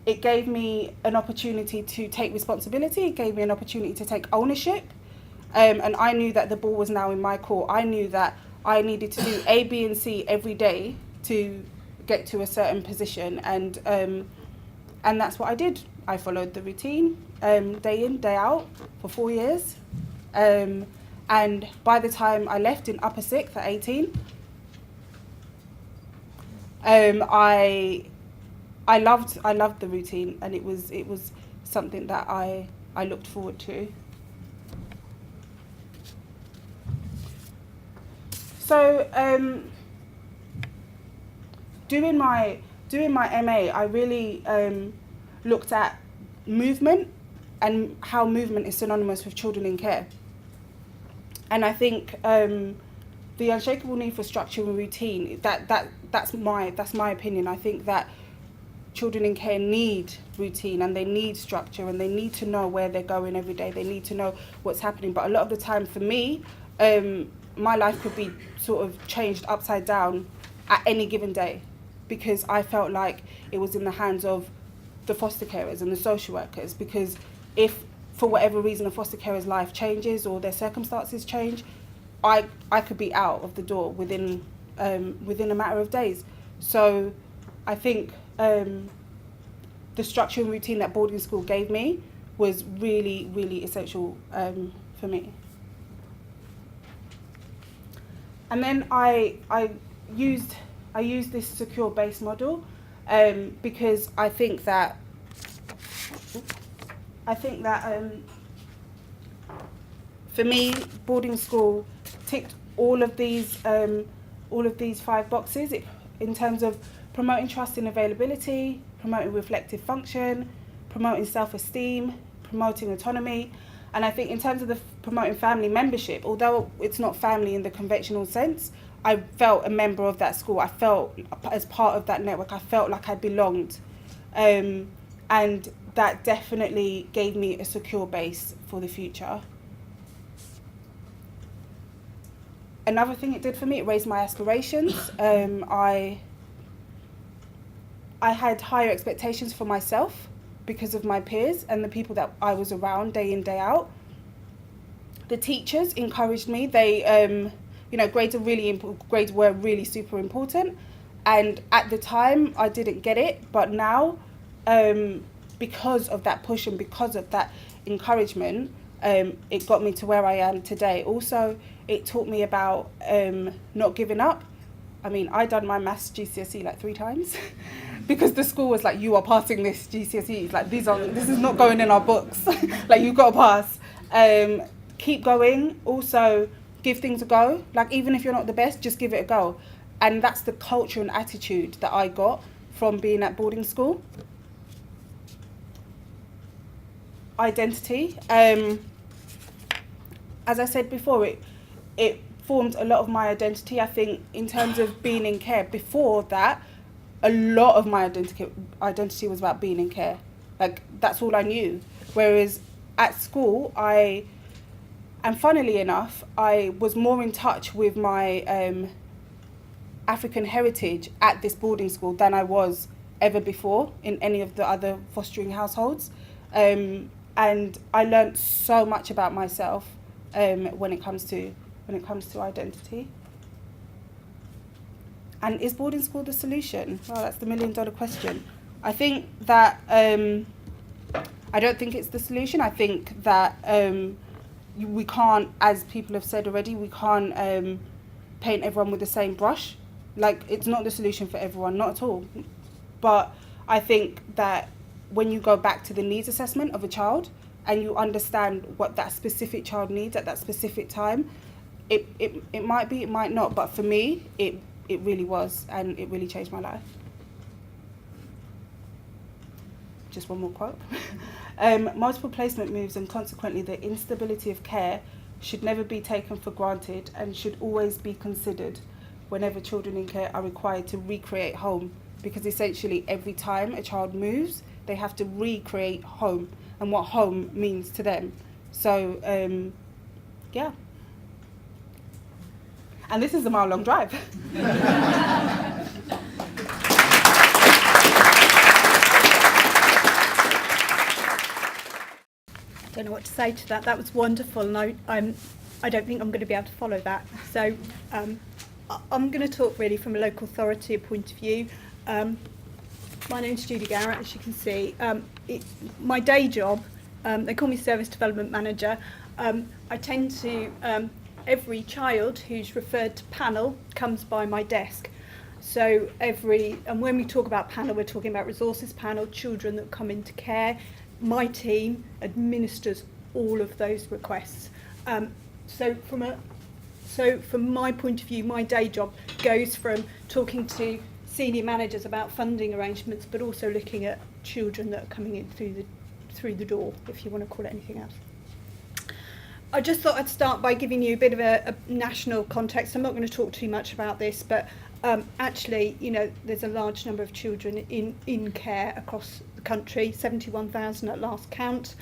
it gave me an opportunity to take responsibility. It gave me an opportunity to take ownership, and I knew that the ball was now in my court. I knew that I needed to do A, B, and C every day to get to a certain position, and that's what I did. I followed the routine, day in, day out, for 4 years, and by the time I left in upper sixth at 18, I loved the routine, and it was something that I looked forward to. So doing my MA, I really looked at movement and how movement is synonymous with children in care. And I think the unshakable need for structure and routine, that's my opinion. I think that children in care need routine and they need structure and they need to know where they're going every day. They need to know what's happening. But a lot of the time for me, my life could be sort of changed upside down at any given day, because I felt like it was in the hands of the foster carers and the social workers. Because if for whatever reason a foster carer's life changes or their circumstances change, I could be out of the door within a matter of days. So I think the structure and routine that boarding school gave me was really, really essential for me. And then I used this secure base model because I think that for me, boarding school ticked all of these 5 boxes in terms of promoting trust and availability, promoting reflective function, promoting self-esteem, promoting autonomy. And I think in terms of the promoting family membership, although it's not family in the conventional sense, I felt a member of that school. I felt as part of that network. I felt like I belonged. And that definitely gave me a secure base for the future. Another thing it did for me, it raised my aspirations. I had higher expectations for myself because of my peers and the people that I was around day in, day out. The teachers encouraged me. They, grades were really super important. And at the time, I didn't get it. But now, because of that push and because of that encouragement, it got me to where I am today. Also, it taught me about not giving up. I mean, I done my maths GCSE like 3 times because the school was like, you are passing this GCSE. Like, this is not going in our books. Like, you've got to pass. Keep going. Also, give things a go. Like, even if you're not the best, just give it a go. And that's the culture and attitude that I got from being at boarding school. Identity. As I said before, it formed a lot of my identity. I think in terms of being in care, before that, a lot of my identity was about being in care. Like, that's all I knew. Whereas at school, and funnily enough, I was more in touch with my African heritage at this boarding school than I was ever before in any of the other fostering households. And I learned so much about myself when it comes to identity. And is boarding school the solution? Well, that's the $1 million question. I think that I don't think it's the solution. I think that we can't, as people have said already, we can't paint everyone with the same brush. Like, it's not the solution for everyone, not at all. But I think that when you go back to the needs assessment of a child and you understand what that specific child needs at that specific time, it might be, it might not, but for me, it really was, and it really changed my life. Just one more quote. Multiple placement moves and consequently the instability of care should never be taken for granted and should always be considered whenever children in care are required to recreate home, because essentially every time a child moves, they have to recreate home and what home means to them. So, yeah. And this is a mile-long drive. Don't know what to say to that. That was wonderful, and I don't think I'm going to be able to follow that. So I'm going to talk really from a local authority point of view. My name's Judy Garrett, as you can see. My day job, they call me Service Development Manager. I tend to, every child who's referred to panel comes by my desk. So and when we talk about panel, we're talking about resources panel, children that come into care. My team administers all of those requests. So from my point of view, my day job goes from talking to senior managers about funding arrangements, but also looking at children that are coming in through the door, if you want to call it anything else. I just thought I'd start by giving you a bit of a national context. I'm not going to talk too much about this, but Actually, you know, there's a large number of children in care across the country, 71,000 at last count,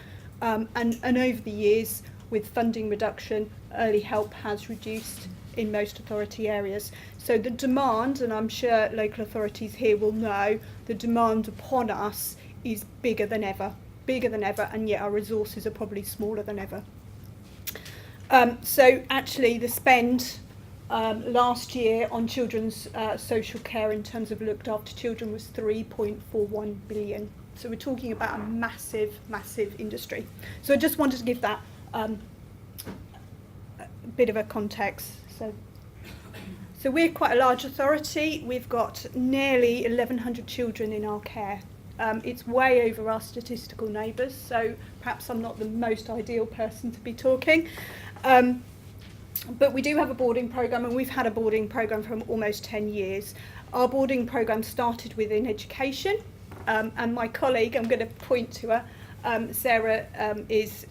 and over the years, with funding reduction, early help has reduced in most authority areas. So the demand, and I'm sure local authorities here will know, the demand upon us is bigger than ever, and yet our resources are probably smaller than ever. So actually the spend last year on children's social care in terms of looked after children was 3.41 billion. So we're talking about a massive, massive industry. So I just wanted to give that a bit of a context. So we're quite a large authority. We've got nearly 1,100 children in our care. It's way over our statistical neighbours, so perhaps I'm not the most ideal person to be talking. But we do have a boarding programme, and we've had a boarding programme for almost 10 years. Our boarding programme started within education, and my colleague, I'm going to point to her, Sarah, is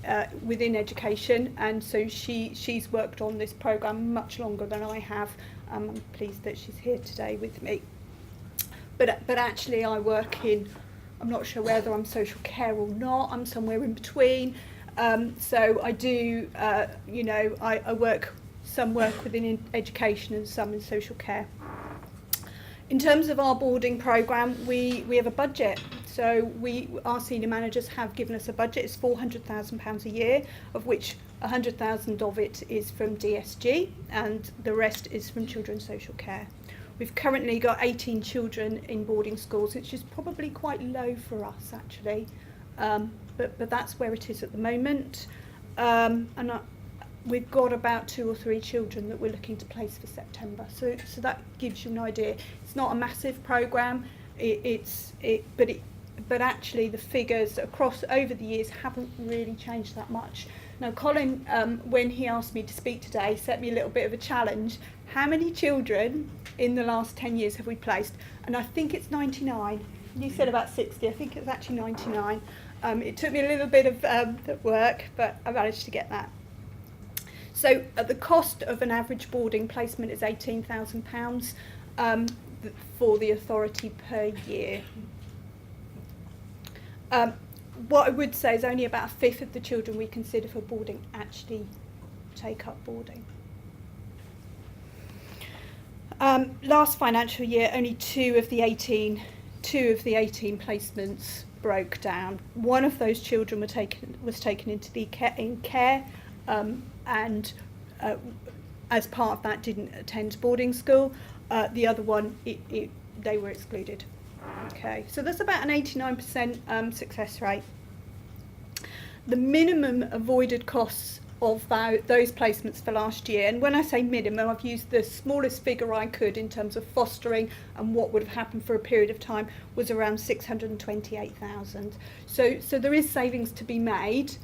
within education, and so she's worked on this programme much longer than I have. I'm pleased that she's here today with me. But actually I work in, I'm not sure whether I'm social care or not, I'm somewhere in between. So I do, you know, I work within education and some in social care. In terms of our boarding programme, we have a budget. So our senior managers have given us a budget. It's £400,000 a year, of which 100,000 of it is from DSG and the rest is from children's social care. We've currently got 18 children in boarding schools, which is probably quite low for us actually, but that's where it is at the moment. We've got about 2 or 3 children that we're looking to place for September. So that gives you an idea. It's not a massive programme, but actually the figures across over the years haven't really changed that much. Now Colin, when he asked me to speak today, set me a little bit of a challenge. How many children in the last 10 years have we placed? And I think it's 99. You said about 60, I think it's actually 99. It took me a little bit of work, but I managed to get that. So the cost of an average boarding placement is £18,000 for the authority per year. What I would say is only about a fifth of the children we consider for boarding actually take up boarding. Last financial year, only two of the 18 placements broke down. One of those children was taken into the care, and as part of that didn't attend boarding school. The other one, they were excluded. Okay, so that's about an 89% success rate. The minimum avoided costs of those placements for last year, and when I say minimum, I've used the smallest figure I could in terms of fostering and what would have happened for a period of time, was around 628,000. So there is savings to be made.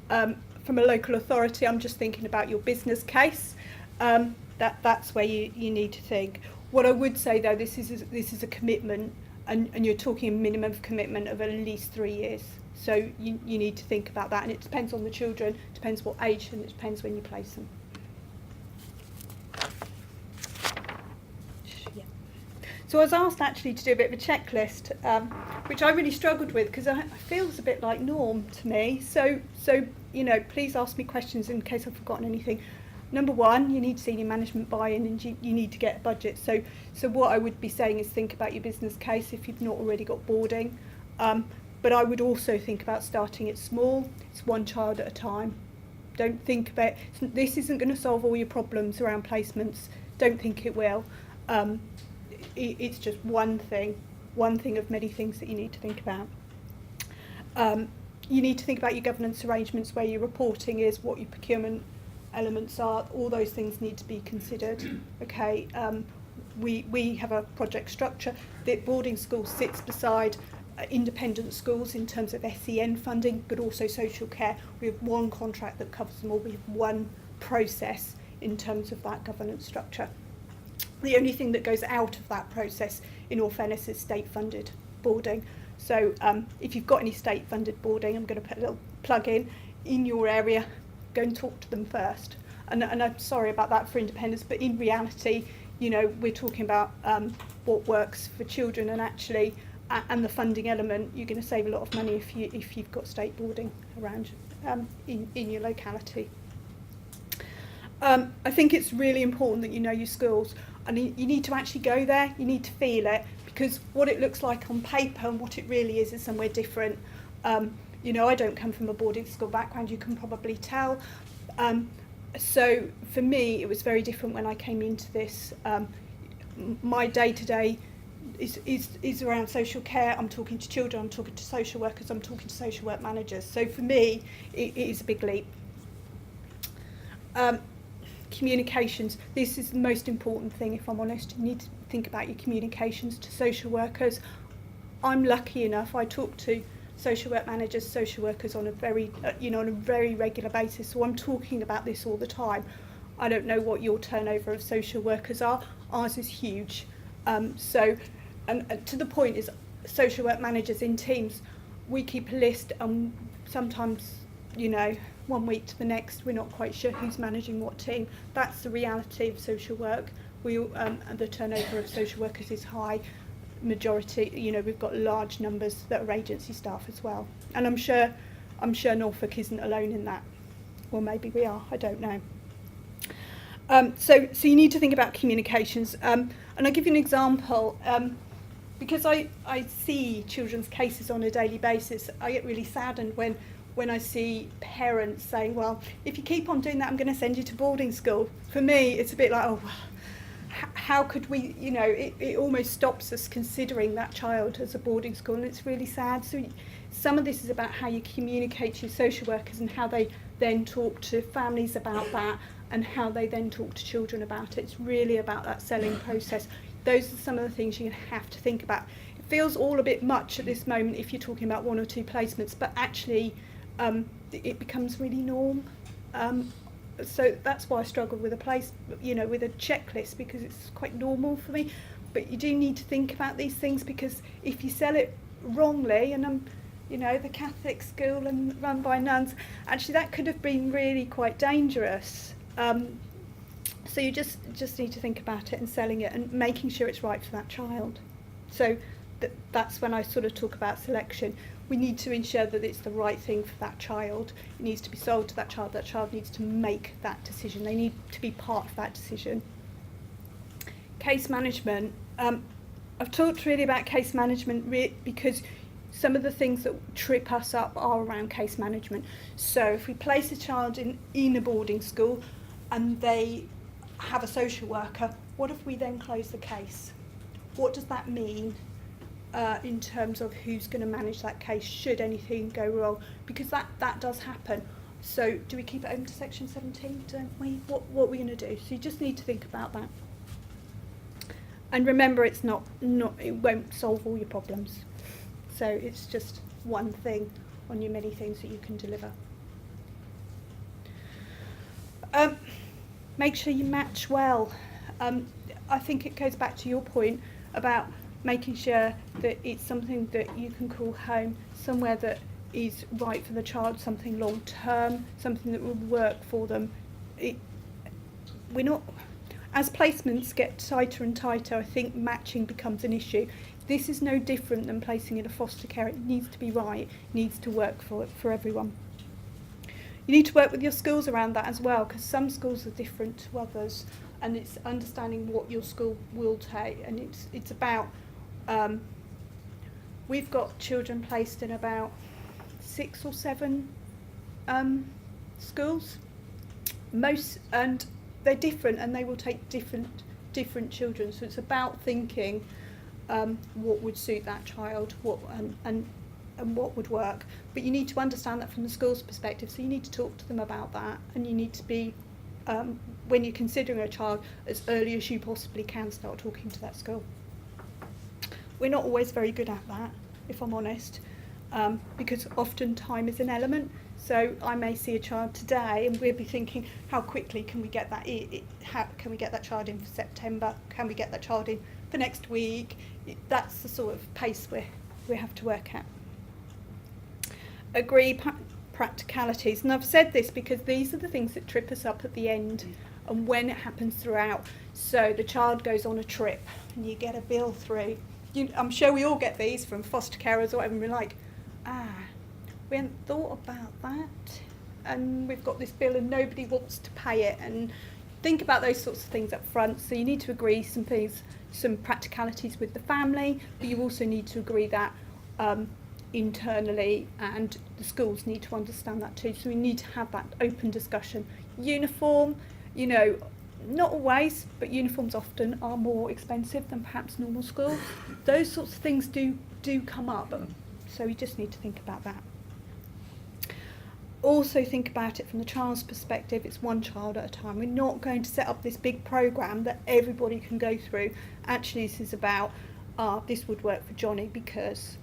From a local authority, I'm just thinking about your business case. That's where you need to think. What I would say though, this is a commitment, and you're talking a minimum commitment of at least 3 years. So you need to think about that, and it depends on the children, depends what age, and it depends when you place them. Yeah. So I was asked actually to do a bit of a checklist, which I really struggled with because I feel it's a bit like norm to me. So you know, please ask me questions in case I've forgotten anything. Number one, you need senior management buy-in, and you need to get a budget. So what I would be saying is think about your business case if you've not already got boarding. But I would also think about starting it small. It's one child at a time. Don't think about, this isn't going to solve all your problems around placements. Don't think it will. It's just one thing of many things that you need to think about. You need to think about your governance arrangements, where your reporting is, what your procurement elements are. All those things need to be considered. Okay, we have a project structure. The boarding school sits beside independent schools in terms of SEN funding, but also social care. We have one contract that covers them all. We have one process in terms of that governance structure. The only thing that goes out of that process, in all fairness, is state-funded boarding. So if you've got any state-funded boarding, I'm going to put a little plug in your area, go and talk to them first. And I'm sorry about that for independents, but in reality, you know, we're talking about what works for children, and actually, and the funding element, you're going to save a lot of money if you've got state boarding around in your locality. I think it's really important that you know your schools, and you need to actually go there, you need to feel it, because what it looks like on paper and what it really is somewhere different. You know, I don't come from a boarding school background, you can probably tell. So for me, it was very different when I came into this. My day-to-day is around social care. I'm talking to children, I'm talking to social workers, I'm talking to social work managers. So for me, it is a big leap. Communications, this is the most important thing, if I'm honest. You need to think about your communications to social workers. I'm lucky enough, I talk to social work managers, social workers on a very, on a very regular basis. So I'm talking about this all the time. I don't know what your turnover of social workers are. Ours is huge. So to the point is, social work managers in teams, we keep a list, and sometimes, you know, one week to the next, we're not quite sure who's managing what team. That's the reality of social work. The turnover of social workers is high. Majority, you know, we've got large numbers that are agency staff as well. And I'm sure Norfolk isn't alone in that. Well, maybe we are, I don't know. So you need to think about communications. And I'll give you an example. Because I see children's cases on a daily basis, I get really saddened when I see parents saying, well, if you keep on doing that, I'm going to send you to boarding school. For me, it's a bit like, oh, how could we, you know, it almost stops us considering that child as a boarding school, and it's really sad. So some of this is about how you communicate to your social workers and how they then talk to families about that, and how they then talk to children about it. It's really about that selling process. Those are some of the things you're going to have to think about. It feels all a bit much at this moment if you're talking about 1 or 2 placements, but actually it becomes really norm. So that's why I struggle with with a checklist, because it's quite normal for me. But you do need to think about these things, because if you sell it wrongly, and the Catholic school and run by nuns, actually that could have been really quite dangerous. So you just need to think about it and selling it and making sure it's right for that child. So that's when I sort of talk about selection. We need to ensure that it's the right thing for that child. It needs to be sold to that child. That child needs to make that decision. They need to be part of that decision. Case management. I've talked really about case management because some of the things that trip us up are around case management. So if we place a child in a boarding school and they have a social worker, what if we then close the case? What does that mean in terms of who's going to manage that case should anything go wrong? Because that does happen. So do we keep it open to section 17, don't we? What are we going to do? So you just need to think about that. And remember, it's not it won't solve all your problems. So it's just one thing on your many things that you can deliver. Make sure you match well. I think it goes back to your point about making sure that it's something that you can call home, somewhere that is right for the child, something long term, something that will work for them. We're not, as placements get tighter and tighter, I think matching becomes an issue. This is no different than placing in a foster care. It needs to be right, it needs to work for everyone. You need to work with your schools around that as well, because some schools are different to others, and it's understanding what your school will take. And it's about, we've got children placed in about 6 or 7 schools, and they're different, and they will take different children. So it's about thinking what would suit that child, and what would work. But you need to understand that from the school's perspective, so you need to talk to them about that, and you need to be, when you're considering a child, as early as you possibly can start talking to that school. We're not always very good at that, if I'm honest, because often time is an element. So I may see a child today and we'll be thinking, how quickly can we get that how can we get that child in for September? Can we get that child in for next week? That's the sort of pace we have to work at. Agree practicalities. And I've said this because these are the things that trip us up at the end and when it happens throughout. So the child goes on a trip and you get a bill through. I'm sure we all get these from foster carers or whatever, and we're like, we hadn't thought about that. And we've got this bill and nobody wants to pay it. And think about those sorts of things up front. So you need to agree some things, some practicalities with the family, but you also need to agree that internally, and the schools need to understand that too. So we need to have that open discussion. Uniform, you know, not always, but uniforms often are more expensive than perhaps normal schools. Those sorts of things do come up, so we just need to think about that. Also think about it from the child's perspective. It's one child at a time. We're not going to set up this big programme that everybody can go through. Actually, this is about, this would work for Johnny because...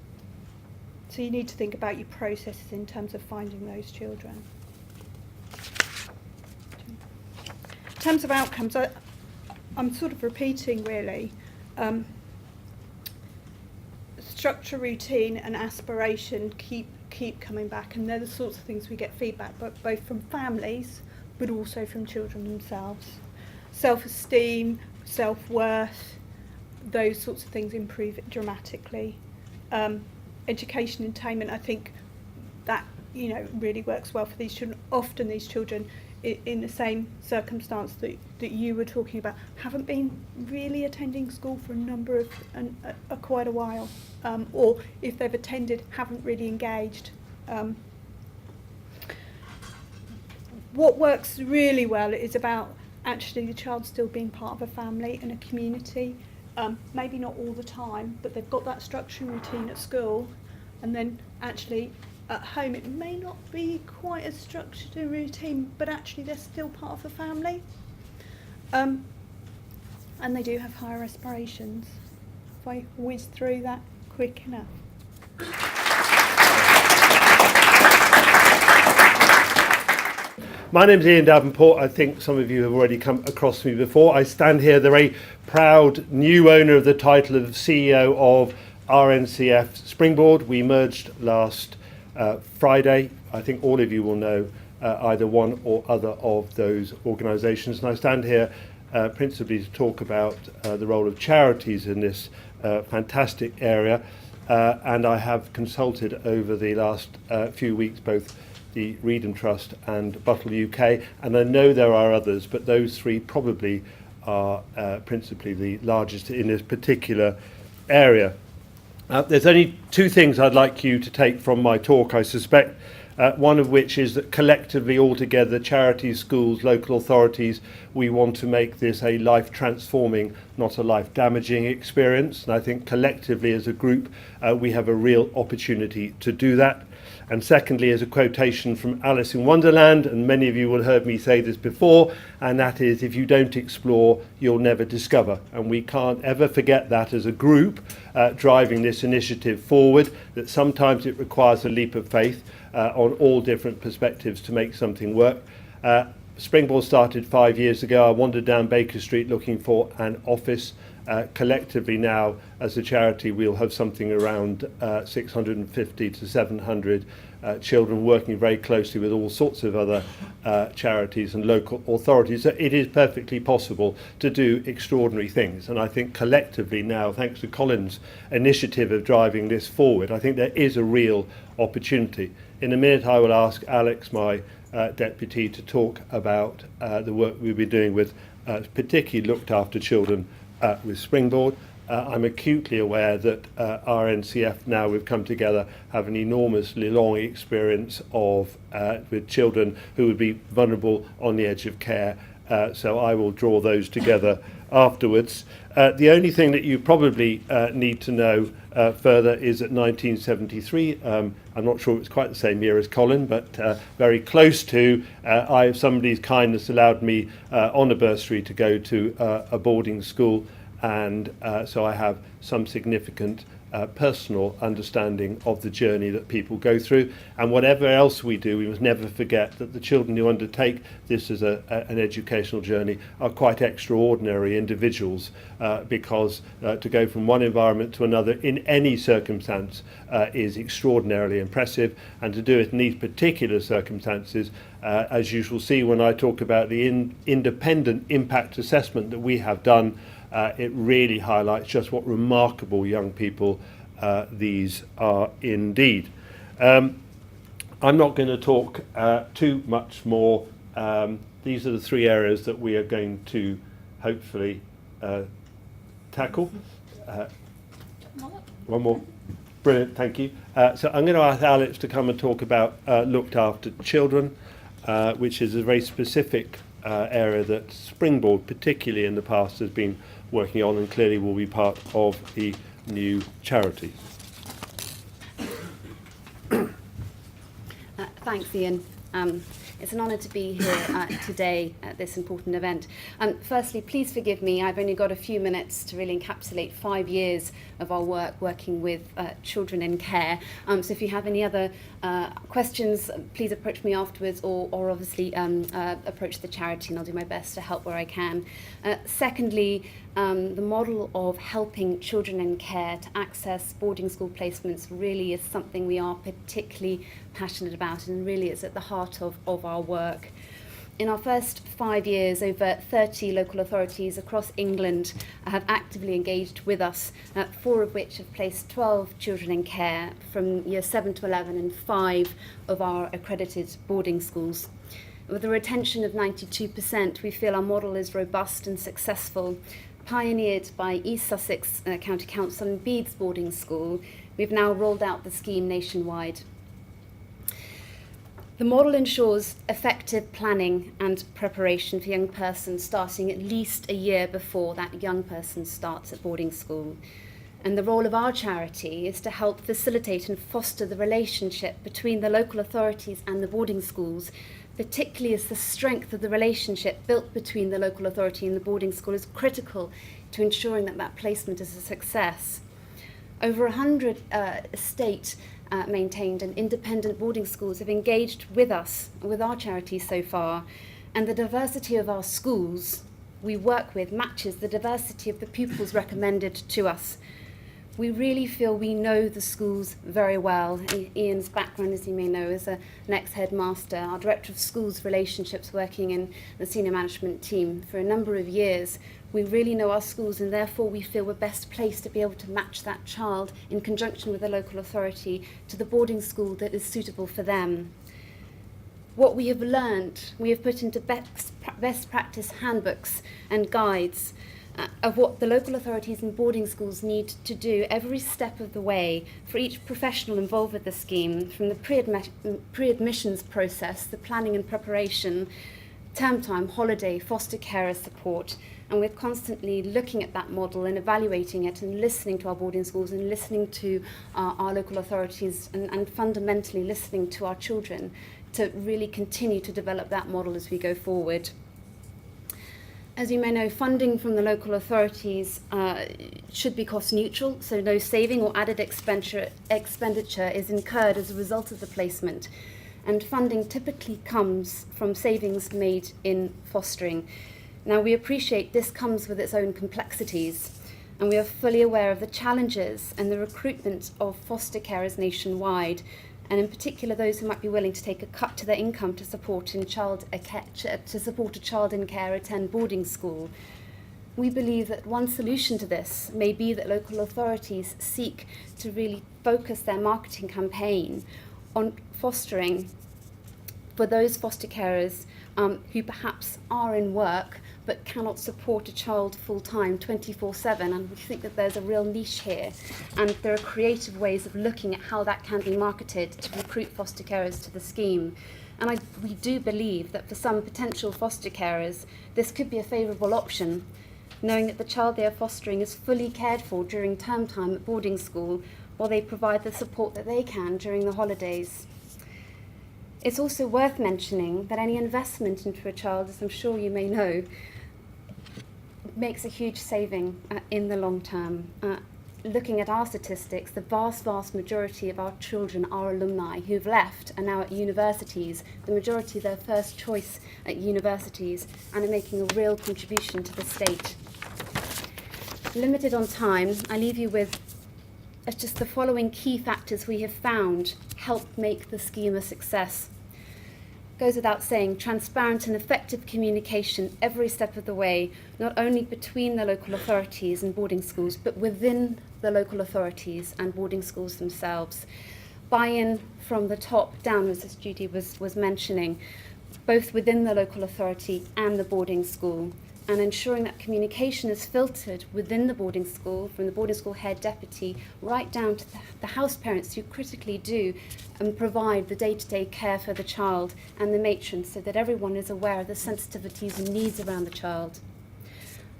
So you need to think about your processes in terms of finding those children. In terms of outcomes, I'm sort of repeating really. Structure, routine and aspiration keep coming back, and they're the sorts of things we get feedback, but both from families but also from children themselves. Self-esteem, self-worth, those sorts of things improve it dramatically. Education attainment, I think that, you know, really works well for these children. Often these children in the same circumstance that you were talking about haven't been really attending school for a number of quite a while, or if they've attended, haven't really engaged. What works really well is about actually the child still being part of a family and a community. Maybe not all the time, but they've got that structure and routine at school, and then actually at home it may not be quite as structured and routine, but actually they're still part of the family. And they do have higher aspirations. If I whiz through that quick enough. My name's Ian Davenport. I think some of you have already come across me before. I stand here the very proud new owner of the title of CEO of RNCF Springboard. We merged last Friday. I think all of you will know either one or other of those organisations. And I stand here principally to talk about the role of charities in this fantastic area. And I have consulted over the last few weeks both the Reedham Trust and Buttle UK, and I know there are others, but those three probably are principally the largest in this particular area. There's only two things I'd like you to take from my talk, I suspect, one of which is that collectively, altogether, charities, schools, local authorities, we want to make this a life-transforming, not a life-damaging experience, and I think collectively as a group we have a real opportunity to do that. And secondly, is a quotation from Alice in Wonderland, and many of you will have heard me say this before, and that is, if you don't explore, you'll never discover. And we can't ever forget that as a group driving this initiative forward, that sometimes it requires a leap of faith on all different perspectives to make something work. Springboard started 5 years ago. I wandered down Baker Street looking for an office. Collectively now, as a charity, we'll have something around 650 to 700 children working very closely with all sorts of other charities and local authorities. So it is perfectly possible to do extraordinary things. And I think collectively now, thanks to Colin's initiative of driving this forward, I think there is a real opportunity. In a minute, I will ask Alex, my deputy, to talk about the work we've been doing with particularly looked after children with Springboard. I'm acutely aware that RNCF, now we've come together, have an enormously long experience of with children who would be vulnerable on the edge of care, so I will draw those together afterwards. The only thing that you probably need to know further is that 1973, I'm not sure it's quite the same year as Colin, but very close to, somebody's kindness allowed me on a bursary to go to a boarding school, and so I have some significant personal understanding of the journey that people go through. And whatever else we do, we must never forget that the children who undertake this as an educational journey are quite extraordinary individuals, because to go from one environment to another in any circumstance is extraordinarily impressive, and to do it in these particular circumstances, as you shall see when I talk about the independent impact assessment that we have done, it really highlights just what remarkable young people these are indeed. I'm not going to talk too much more. These are the three areas that we are going to hopefully tackle. One more. Brilliant, thank you. So I'm going to ask Alex to come and talk about looked after children, which is a very specific area that Springboard, particularly in the past, has been working on, and clearly will be part of the new charity. Thanks, Ian. It's an honour to be here today at this important event. Firstly, please forgive me, I've only got a few minutes to really encapsulate 5 years of our work working with children in care. So if you have any other questions, please approach me afterwards, or obviously approach the charity, and I'll do my best to help where I can. Secondly, the model of helping children in care to access boarding school placements really is something we are particularly passionate about, and really is at the heart of our work. In our first 5 years, over 30 local authorities across England have actively engaged with us, 4 of which have placed 12 children in care from year 7 to 11 in 5 of our accredited boarding schools. With a retention of 92%, we feel our model is robust and successful. Pioneered by East Sussex County Council and Beeds Boarding School, we've now rolled out the scheme nationwide. The model ensures effective planning and preparation for young persons starting at least a year before that young person starts at boarding school. And the role of our charity is to help facilitate and foster the relationship between the local authorities and the boarding schools, particularly as the strength of the relationship built between the local authority and the boarding school is critical to ensuring that that placement is a success. Over 100 state maintained and independent boarding schools have engaged with us, with our charity so far, and the diversity of our schools we work with matches the diversity of the pupils recommended to us. We really feel we know the schools very well. Ian's background, as you may know, is an ex-headmaster, our Director of Schools Relationships, working in the senior management team for a number of years. We really know our schools, and therefore we feel we're best placed to be able to match that child in conjunction with the local authority to the boarding school that is suitable for them. What we have learned, we have put into best practice handbooks and guides of what the local authorities and boarding schools need to do every step of the way for each professional involved with the scheme, from the pre-admissions process, the planning and preparation, term time, holiday, foster carer support. And we're constantly looking at that model and evaluating it and listening to our boarding schools and listening to our local authorities and fundamentally listening to our children to really continue to develop that model as we go forward. As you may know, funding from the local authorities should be cost neutral, so no saving or added expenditure is incurred as a result of the placement. And funding typically comes from savings made in fostering. Now, we appreciate this comes with its own complexities, and we are fully aware of the challenges and the recruitment of foster carers nationwide, and in particular those who might be willing to take a cut to their income to support a child in care attend boarding school. We believe that one solution to this may be that local authorities seek to really focus their marketing campaign on fostering for those foster carers who perhaps are in work but cannot support a child full-time 24/7, and we think that there's a real niche here, and there are creative ways of looking at how that can be marketed to recruit foster carers to the scheme. And we do believe that for some potential foster carers this could be a favourable option, knowing that the child they are fostering is fully cared for during term time at boarding school, while they provide the support that they can during the holidays. It's also worth mentioning that any investment into a child, as I'm sure you may know, makes a huge saving in the long term. looking at our statistics, the vast majority of our children are alumni who've left and now at universities, the majority of their first choice at universities, and are making a real contribution to the state. Limited on time, I leave you with just the following key factors we have found help make the scheme a success. Goes without saying, transparent and effective communication every step of the way, not only between the local authorities and boarding schools, but within the local authorities and boarding schools themselves. Buy-in from the top down, as Judy was mentioning, both within the local authority and the boarding school, and ensuring that communication is filtered within the boarding school, from the boarding school head deputy, right down to the house parents who critically do and provide the day-to-day care for the child, and the matrons, so that everyone is aware of the sensitivities and needs around the child.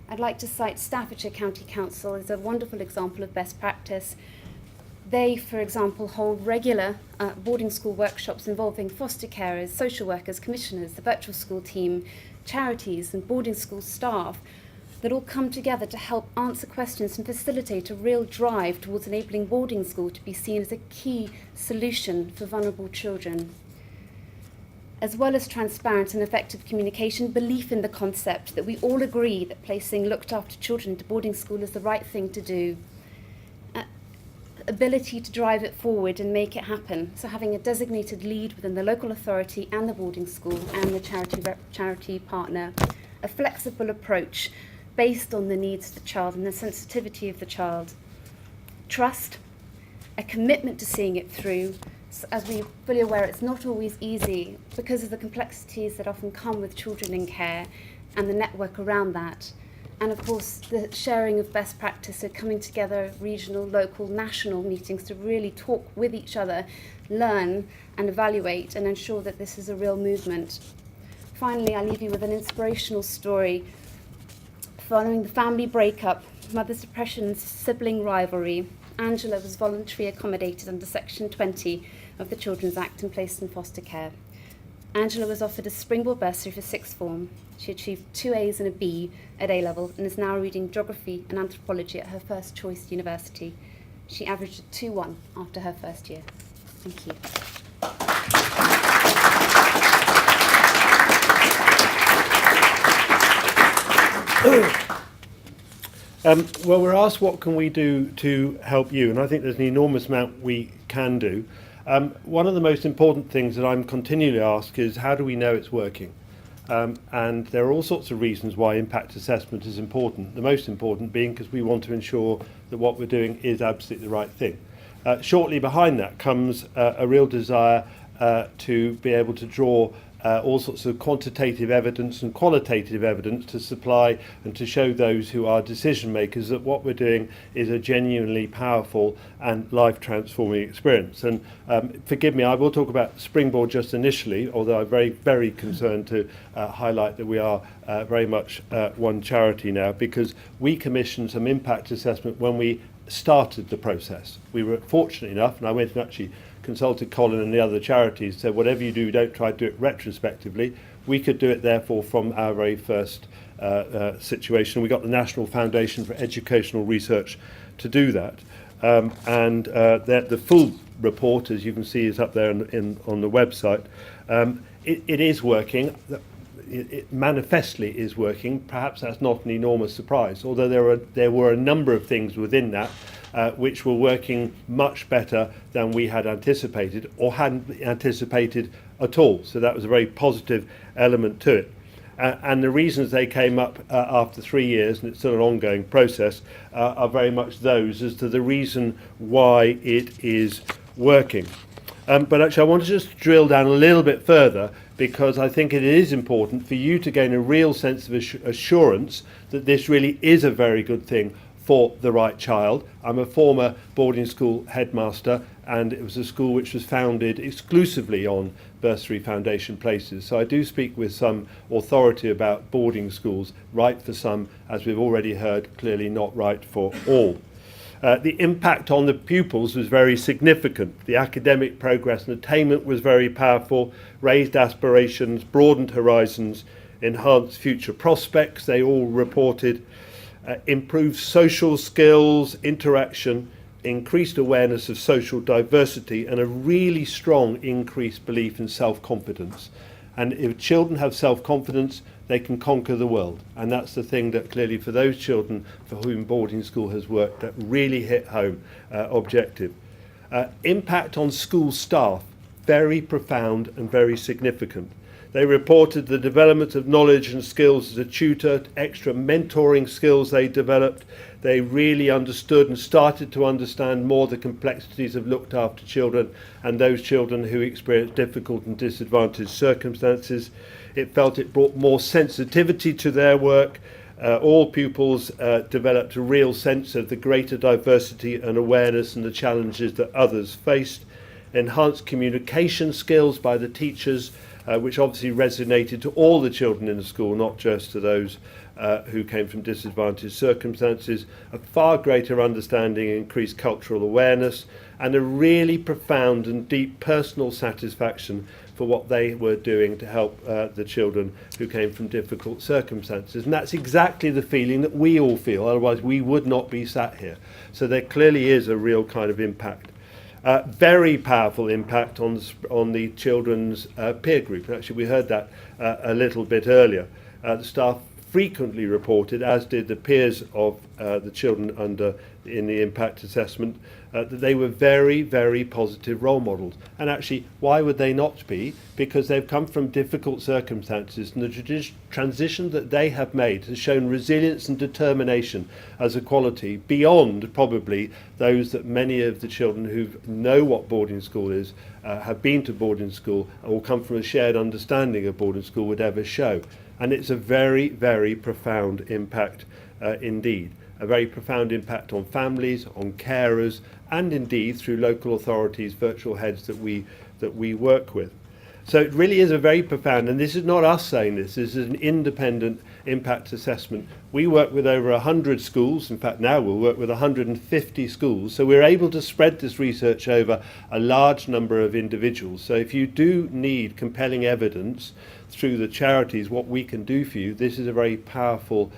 I'd like to cite Staffordshire County Council as a wonderful example of best practice. They, for example, hold regular boarding school workshops involving foster carers, social workers, commissioners, the virtual school team, charities and boarding school staff that all come together to help answer questions and facilitate a real drive towards enabling boarding school to be seen as a key solution for vulnerable children. As well as transparent and effective communication, belief in the concept that we all agree that placing looked after children into boarding school is the right thing to do. Ability to drive it forward and make it happen. So having a designated lead within the local authority and the boarding school and the charity partner. A flexible approach based on the needs of the child and the sensitivity of the child. Trust, a commitment to seeing it through. So as we're fully aware, it's not always easy because of the complexities that often come with children in care and the network around that. And of course, the sharing of best practice, so coming together, regional, local, national meetings to really talk with each other, learn and evaluate and ensure that this is a real movement. Finally, I leave you with an inspirational story. Following the family breakup, mother's depression and sibling rivalry, Angela was voluntarily accommodated under Section 20 of the Children's Act and placed in foster care. Angela was offered a Springboard bursary for sixth form. She achieved 2 A's and a B at A-level and is now reading geography and anthropology at her first choice university. She averaged a 2-1 after her first year. Thank you. Well, we're asked what can we do to help you, and I think there's an enormous amount we can do. One of the most important things that I'm continually asked is how do we know it's working? And there are all sorts of reasons why impact assessment is important, the most important being because we want to ensure that what we're doing is absolutely the right thing. Shortly behind that comes a real desire to be able to draw all sorts of quantitative evidence and qualitative evidence to supply and to show those who are decision makers that what we're doing is a genuinely powerful and life transforming experience. And forgive me, I will talk about Springboard just initially, although I'm very, very concerned to highlight that we are very much one charity now, because we commissioned some impact assessment when we started the process. We were fortunate enough, and I went and actually consulted Colin and the other charities, said whatever you do, don't try to do it retrospectively. We could do it therefore from our very first situation. We got the National Foundation for Educational Research to do that. The full report, as you can see, is up there on the website. It is working. It manifestly is working. Perhaps that's not an enormous surprise, although there were a number of things within that which were working much better than we had anticipated or hadn't anticipated at all. So that was a very positive element to it. And the reasons they came up after 3 years, and it's still an ongoing process, are very much those as to the reason why it is working. But actually I want to just drill down a little bit further, because I think it is important for you to gain a real sense of assurance that this really is a very good thing for the right child. I'm a former boarding school headmaster, and it was a school which was founded exclusively on bursary foundation places. So I do speak with some authority about boarding schools, right for some, as we've already heard, clearly not right for all. The impact on the pupils was very significant. The academic progress and attainment was very powerful, raised aspirations, broadened horizons, enhanced future prospects, they all reported. improved social skills, interaction, increased awareness of social diversity, and a really strong increased belief in self-confidence. And if children have self-confidence, they can conquer the world. And that's the thing that clearly for those children for whom boarding school has worked, that really hit home objective. Impact on school staff, very profound and very significant. They reported the development of knowledge and skills as a tutor, extra mentoring skills they developed. They really understood and started to understand more the complexities of looked after children and those children who experience difficult and disadvantaged circumstances. It felt it brought more sensitivity to their work. All pupils developed a real sense of the greater diversity and awareness and the challenges that others faced. Enhanced communication skills by the teachers, which obviously resonated to all the children in the school, not just to those who came from disadvantaged circumstances. A far greater understanding, increased cultural awareness, and a really profound and deep personal satisfaction for what they were doing to help the children who came from difficult circumstances. And that's exactly the feeling that we all feel, otherwise we would not be sat here. So there clearly is a real kind of impact. Very powerful impact on the children's peer group. Actually, we heard that a little bit earlier. The staff frequently reported, as did the peers of the children in the impact assessment, that they were very, very positive role models. And actually, why would they not be? Because they've come from difficult circumstances, and the transition that they have made has shown resilience and determination as a quality beyond probably those that many of the children who know what boarding school is, have been to boarding school, and will come from a shared understanding of boarding school would ever show. And it's a very, very profound impact indeed. A very profound impact on families, on carers, and indeed through local authorities, virtual heads that we work with. So it really is a very profound, and this is not us saying this is an independent impact assessment. We work with over 100 schools. In fact, now we'll work with 150 schools. So we're able to spread this research over a large number of individuals. So if you do need compelling evidence through the charities, what we can do for you, this is a very powerful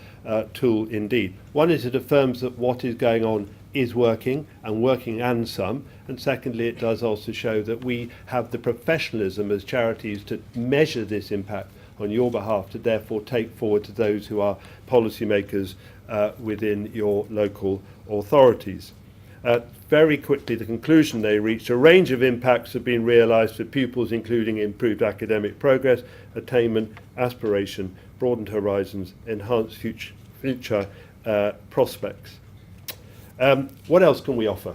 tool indeed. One is it affirms that what is going on is working, and some. And secondly, it does also show that we have the professionalism as charities to measure this impact on your behalf, to therefore take forward to those who are policymakers within your local authorities. Very quickly, the conclusion they reached: a range of impacts have been realised for pupils, including improved academic progress, attainment, aspiration, broadened horizons, enhanced future prospects. What else can we offer?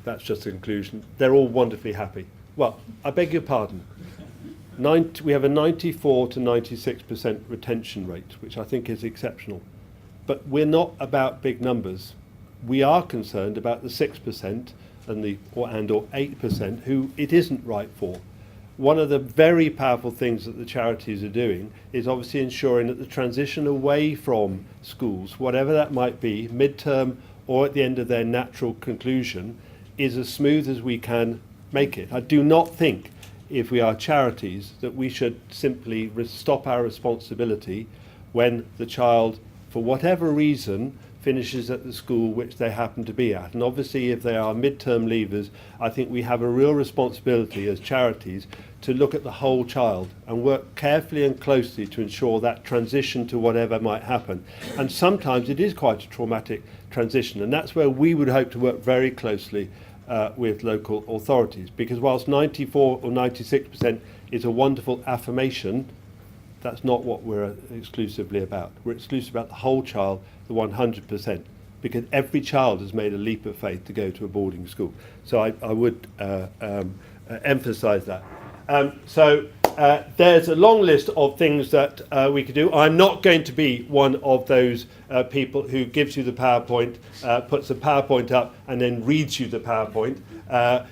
That's just a conclusion. They're all wonderfully happy. Well, I beg your pardon. We have a 94 to 96% retention rate, which I think is exceptional. But we're not about big numbers. We are concerned about the 6% and or 8% who it isn't right for. One of the very powerful things that the charities are doing is obviously ensuring that the transition away from schools, whatever that might be, midterm or at the end of their natural conclusion, is as smooth as we can make it. I do not think, if we are charities, that we should simply stop our responsibility when the child, for whatever reason, finishes at the school which they happen to be at. And obviously, if they are midterm leavers, I think we have a real responsibility as charities to look at the whole child and work carefully and closely to ensure that transition to whatever might happen. And sometimes it is quite a traumatic transition, and that's where we would hope to work very closely with local authorities, because whilst 94 or 96% is a wonderful affirmation, that's not what we're exclusively about. We're exclusive about the whole child, the 100%, because every child has made a leap of faith to go to a boarding school. So I would emphasise that. There's a long list of things that we could do. I'm not going to be one of those people who gives you the PowerPoint, puts the PowerPoint up and then reads you the PowerPoint.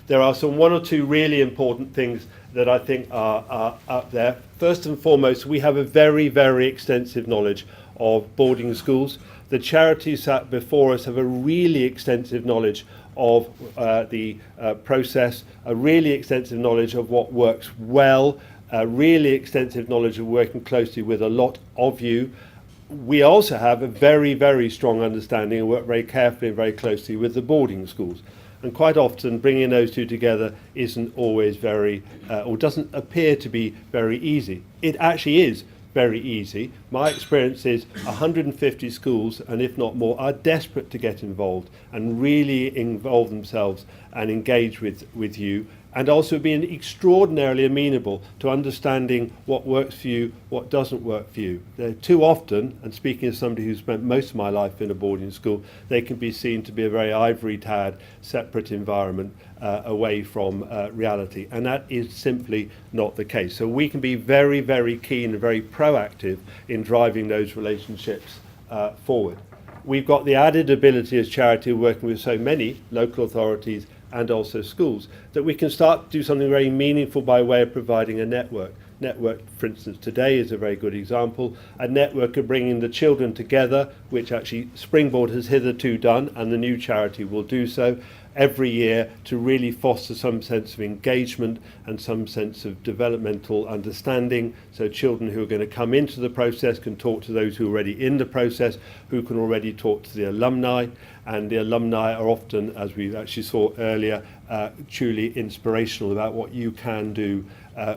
There are one or two really important things that I think are up there. First and foremost, we have a very, very extensive knowledge of boarding schools. The charities sat before us have a really extensive knowledge of the process, a really extensive knowledge of what works well, really extensive knowledge of working closely with a lot of you. We also have a very, very strong understanding and work very carefully and very closely with the boarding schools. And quite often bringing those two together isn't always very, or doesn't appear to be very easy. It actually is very easy. My experience is 150 schools, and if not more, are desperate to get involved and really involve themselves and engage with you, and also being extraordinarily amenable to understanding what works for you, what doesn't work for you. They're too often, and speaking as somebody who's spent most of my life in a boarding school, they can be seen to be a very ivory-towered, separate environment away from reality. And that is simply not the case. So we can be very, very keen and very proactive in driving those relationships forward. We've got the added ability as charity, working with so many local authorities and also schools, that we can start to do something very meaningful by way of providing a network. Network, for instance, today is a very good example, a network of bringing the children together, which actually Springboard has hitherto done, and the new charity will do so every year, to really foster some sense of engagement and some sense of developmental understanding. So children who are going to come into the process can talk to those who are already in the process, who can already talk to the alumni, and the alumni are often, as we actually saw earlier, truly inspirational about what you can do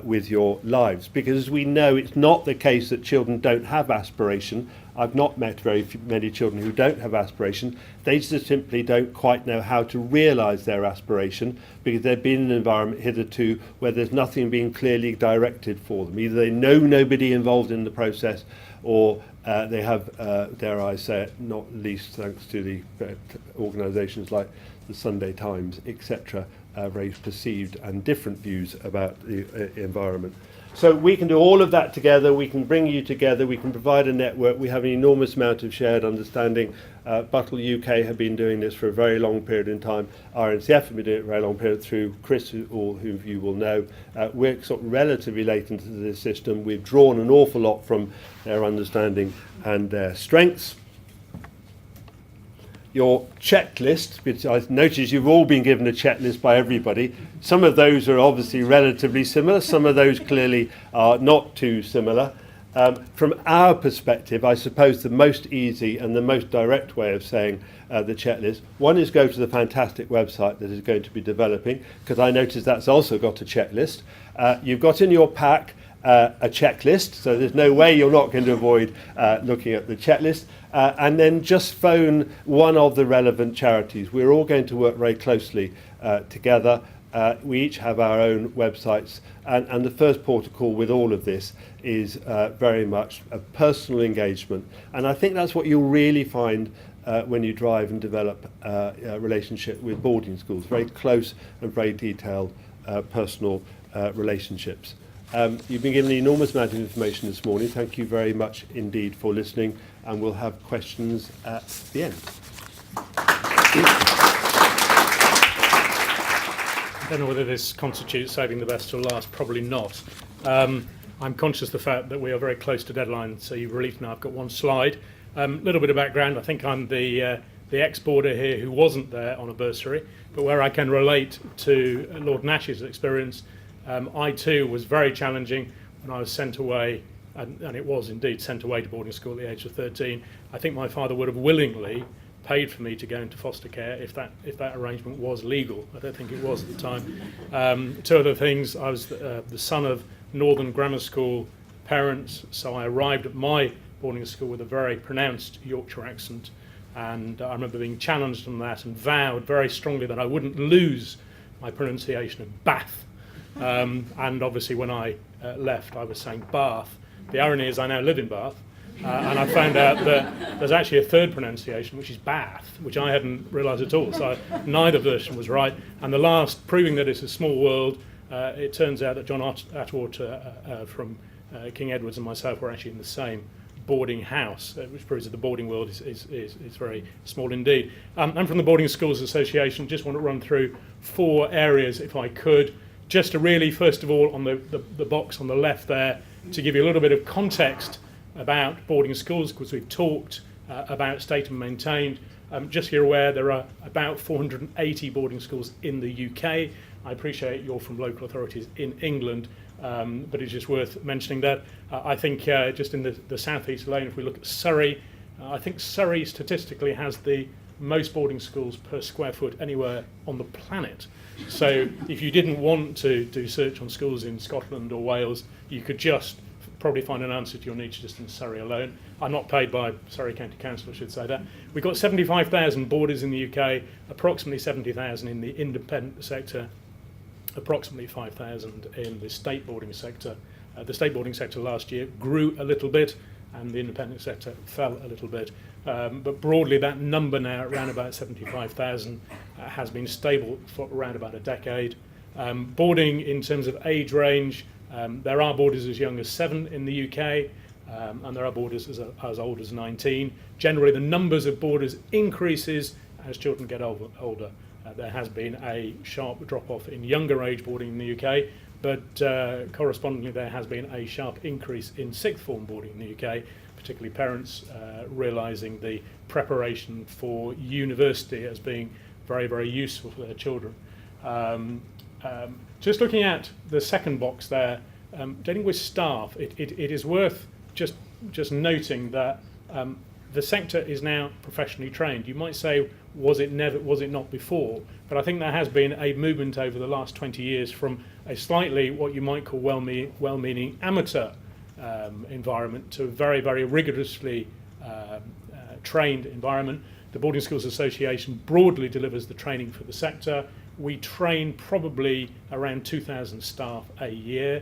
with your lives. Because as we know, it's not the case that children don't have aspiration. I've not met very many children who don't have aspiration. They just simply don't quite know how to realise their aspiration, because they've been in an environment hitherto where there's nothing being clearly directed for them. Either they know nobody involved in the process, or they have, dare I say it, not least thanks to the organisations like the Sunday Times, etc., very perceived and different views about the environment. So we can do all of that together, we can bring you together, we can provide a network, we have an enormous amount of shared understanding. Buttle UK have been doing this for a very long period in time, RNCF have been doing it for a very long period through Chris, who you will know. We're sort of relatively late into this system, we've drawn an awful lot from their understanding and their strengths. Your checklist, which I notice you've all been given a checklist by everybody. Some of those are obviously relatively similar, some of those clearly are not too similar. From our perspective, I suppose the most easy and the most direct way of saying the checklist, one is go to the fantastic website that is going to be developing, because I notice that's also got a checklist. You've got in your pack a checklist, so there's no way you're not going to avoid looking at the checklist. And then just phone one of the relevant charities. We're all going to work very closely together. We each have our own websites, and the first port of call with all of this is very much a personal engagement. And I think that's what you'll really find when you drive and develop a relationship with boarding schools, very close and very detailed personal relationships. You've been given an enormous amount of information this morning. Thank you very much indeed for listening, and we'll have questions at the end. I don't know whether this constitutes saving the best till last, probably not. I'm conscious of the fact that we are very close to deadline, so you're relieved now I've got one slide. A little bit of background, I think I'm the ex-boarder here who wasn't there on a bursary, but where I can relate to Lord Nash's experience. I too was very challenging when I was sent away, and it was indeed sent away to boarding school at the age of 13. I think my father would have willingly paid for me to go into foster care if that arrangement was legal. I don't think it was at the time. Two other things, I was the son of Northern Grammar School parents, so I arrived at my boarding school with a very pronounced Yorkshire accent, and I remember being challenged on that and vowed very strongly that I wouldn't lose my pronunciation of Bath. And obviously when I left I was saying Bath. The irony is I now live in Bath, and I found out that there's actually a third pronunciation, which is Bath, which I hadn't realised at all, so neither version was right. And the last, proving that it's a small world, it turns out that John Atwater from King Edward's and myself were actually in the same boarding house, which proves that the boarding world is very small indeed. I'm from the Boarding Schools Association. Just want to run through 4 areas if I could, just to really, first of all, on the box on the left there, to give you a little bit of context about boarding schools, because we've talked about state and maintained. Just so you're aware, there are about 480 boarding schools in the UK. I appreciate you're from local authorities in England. but it's just worth mentioning that. I think just in the southeast alone, if we look at Surrey, I think Surrey statistically has the most boarding schools per square foot anywhere on the planet. So if you didn't want to do search on schools in Scotland or Wales, you could just probably find an answer to your needs just in Surrey alone. I'm not paid by Surrey County Council, I should say that. We've got 75,000 boarders in the UK, approximately 70,000 in the independent sector, approximately 5,000 in the state boarding sector. The state boarding sector last year grew a little bit, and the independent sector fell a little bit. But broadly, that number now, around about 75,000, has been stable for around about a decade. Boarding in terms of age range, there are boarders as young as 7 in the UK, and there are boarders as old as 19. Generally, the numbers of boarders increases as children get older. There has been a sharp drop-off in younger age boarding in the UK, but correspondingly there has been a sharp increase in sixth form boarding in the UK, particularly parents realising the preparation for university as being very, very useful for their children. Just looking at the second box there, dealing with staff, it is worth just noting that the sector is now professionally trained. You might say, was it not before? But I think there has been a movement over the last 20 years from a slightly what you might call well-meaning amateur environment to a very, very rigorously trained environment. The Boarding Schools Association broadly delivers the training for the sector. We train probably around 2,000 staff a year.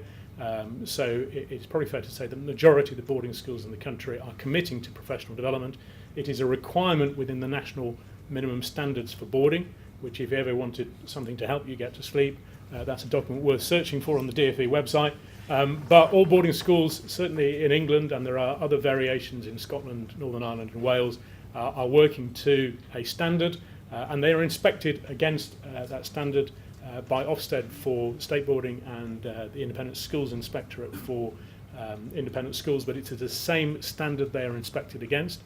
So it's probably fair to say that the majority of the boarding schools in the country are committing to professional development. It is a requirement within the national minimum standards for boarding, which if you ever wanted something to help you get to sleep, that's a document worth searching for on the DfE website. But all boarding schools, certainly in England, and there are other variations in Scotland, Northern Ireland and Wales, are working to a standard, and they are inspected against that standard by Ofsted for state boarding and the Independent Schools Inspectorate for independent schools, but it's the same standard they are inspected against,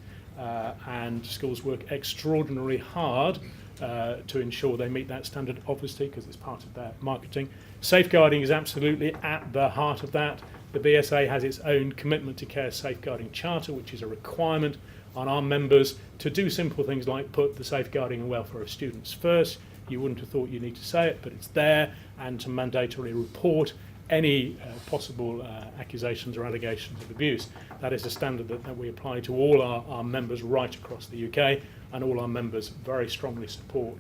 and schools work extraordinarily hard to ensure they meet that standard, obviously, because it's part of their marketing. Safeguarding is absolutely at the heart of that. The BSA has its own Commitment to Care Safeguarding Charter, which is a requirement on our members to do simple things like put the safeguarding and welfare of students first. You wouldn't have thought you need to say it, but it's there, and to mandatorily report any possible accusations or allegations of abuse. That is a standard that we apply to all our members right across the UK, and all our members very strongly support.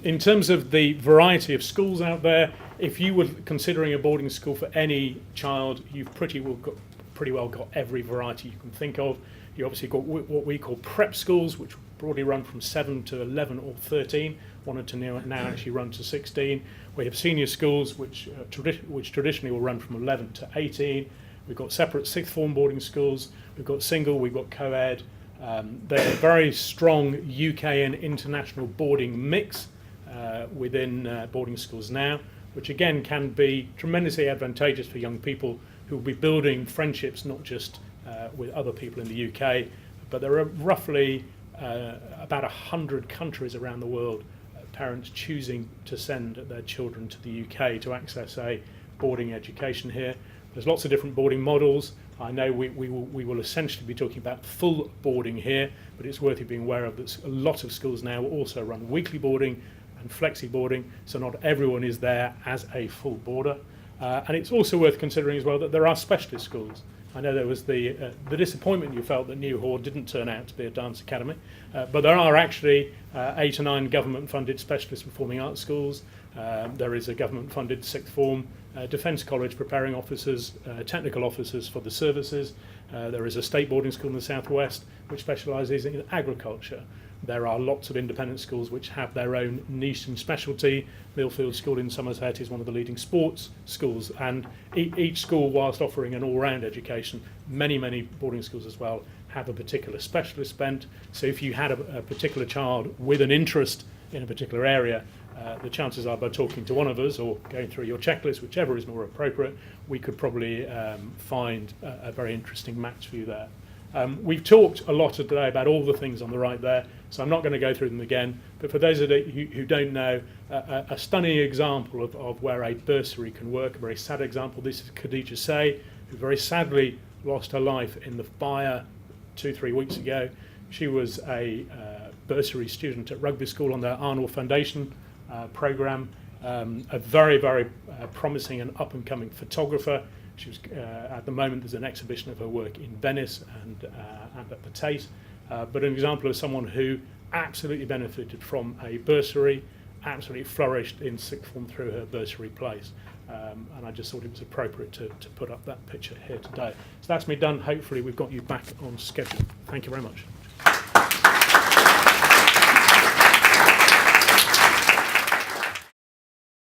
In terms of the variety of schools out there, if you were considering a boarding school for any child, you've pretty well got every variety you can think of. You obviously got what we call prep schools, which broadly run from 7 to 11 or 13. One or two now actually run to 16. We have senior schools, which traditionally will run from 11 to 18. We've got separate sixth form boarding schools. We've got single. We've got co-ed. There's a very strong UK and international boarding mix within boarding schools now, which again can be tremendously advantageous for young people who will be building friendships not just with other people in the UK, but there are roughly about 100 countries around the world, parents choosing to send their children to the UK to access a boarding education here. There's lots of different boarding models. I know we will essentially be talking about full boarding here, but it's worth you being aware of that a lot of schools now also run weekly boarding and flexi boarding, so not everyone is there as a full boarder. And it's also worth considering as well that there are specialist schools. I know there was the disappointment you felt that Newhall didn't turn out to be a dance academy, but there are actually 8 or 9 government-funded specialist performing arts schools. There is a government-funded sixth form defence college preparing officers, technical officers for the services. There is a state boarding school in the southwest which specialises in agriculture. There are lots of independent schools which have their own niche and specialty. Millfield School in Somerset is one of the leading sports schools, and each school, whilst offering an all-round education, many boarding schools as well have a particular specialist bent. So if you had a particular child with an interest in a particular area, the chances are by talking to one of us or going through your checklist, whichever is more appropriate, we could probably find a very interesting match for you there. We've talked a lot today about all the things on the right there, so I'm not going to go through them again. But for those of you who don't know, a stunning example of where a bursary can work, a very sad example. This is Khadija Say, who very sadly lost her life in the fire 2-3 weeks ago. She was a bursary student at Rugby School on their Arnold Foundation programme, a very, very promising and up-and-coming photographer. She was, at the moment, there's an exhibition of her work in Venice and at the Tate, but an example of someone who absolutely benefited from a bursary, absolutely flourished in sixth form through her bursary place. And I just thought it was appropriate to put up that picture here today. So that's me done. Hopefully we've got you back on schedule. Thank you very much.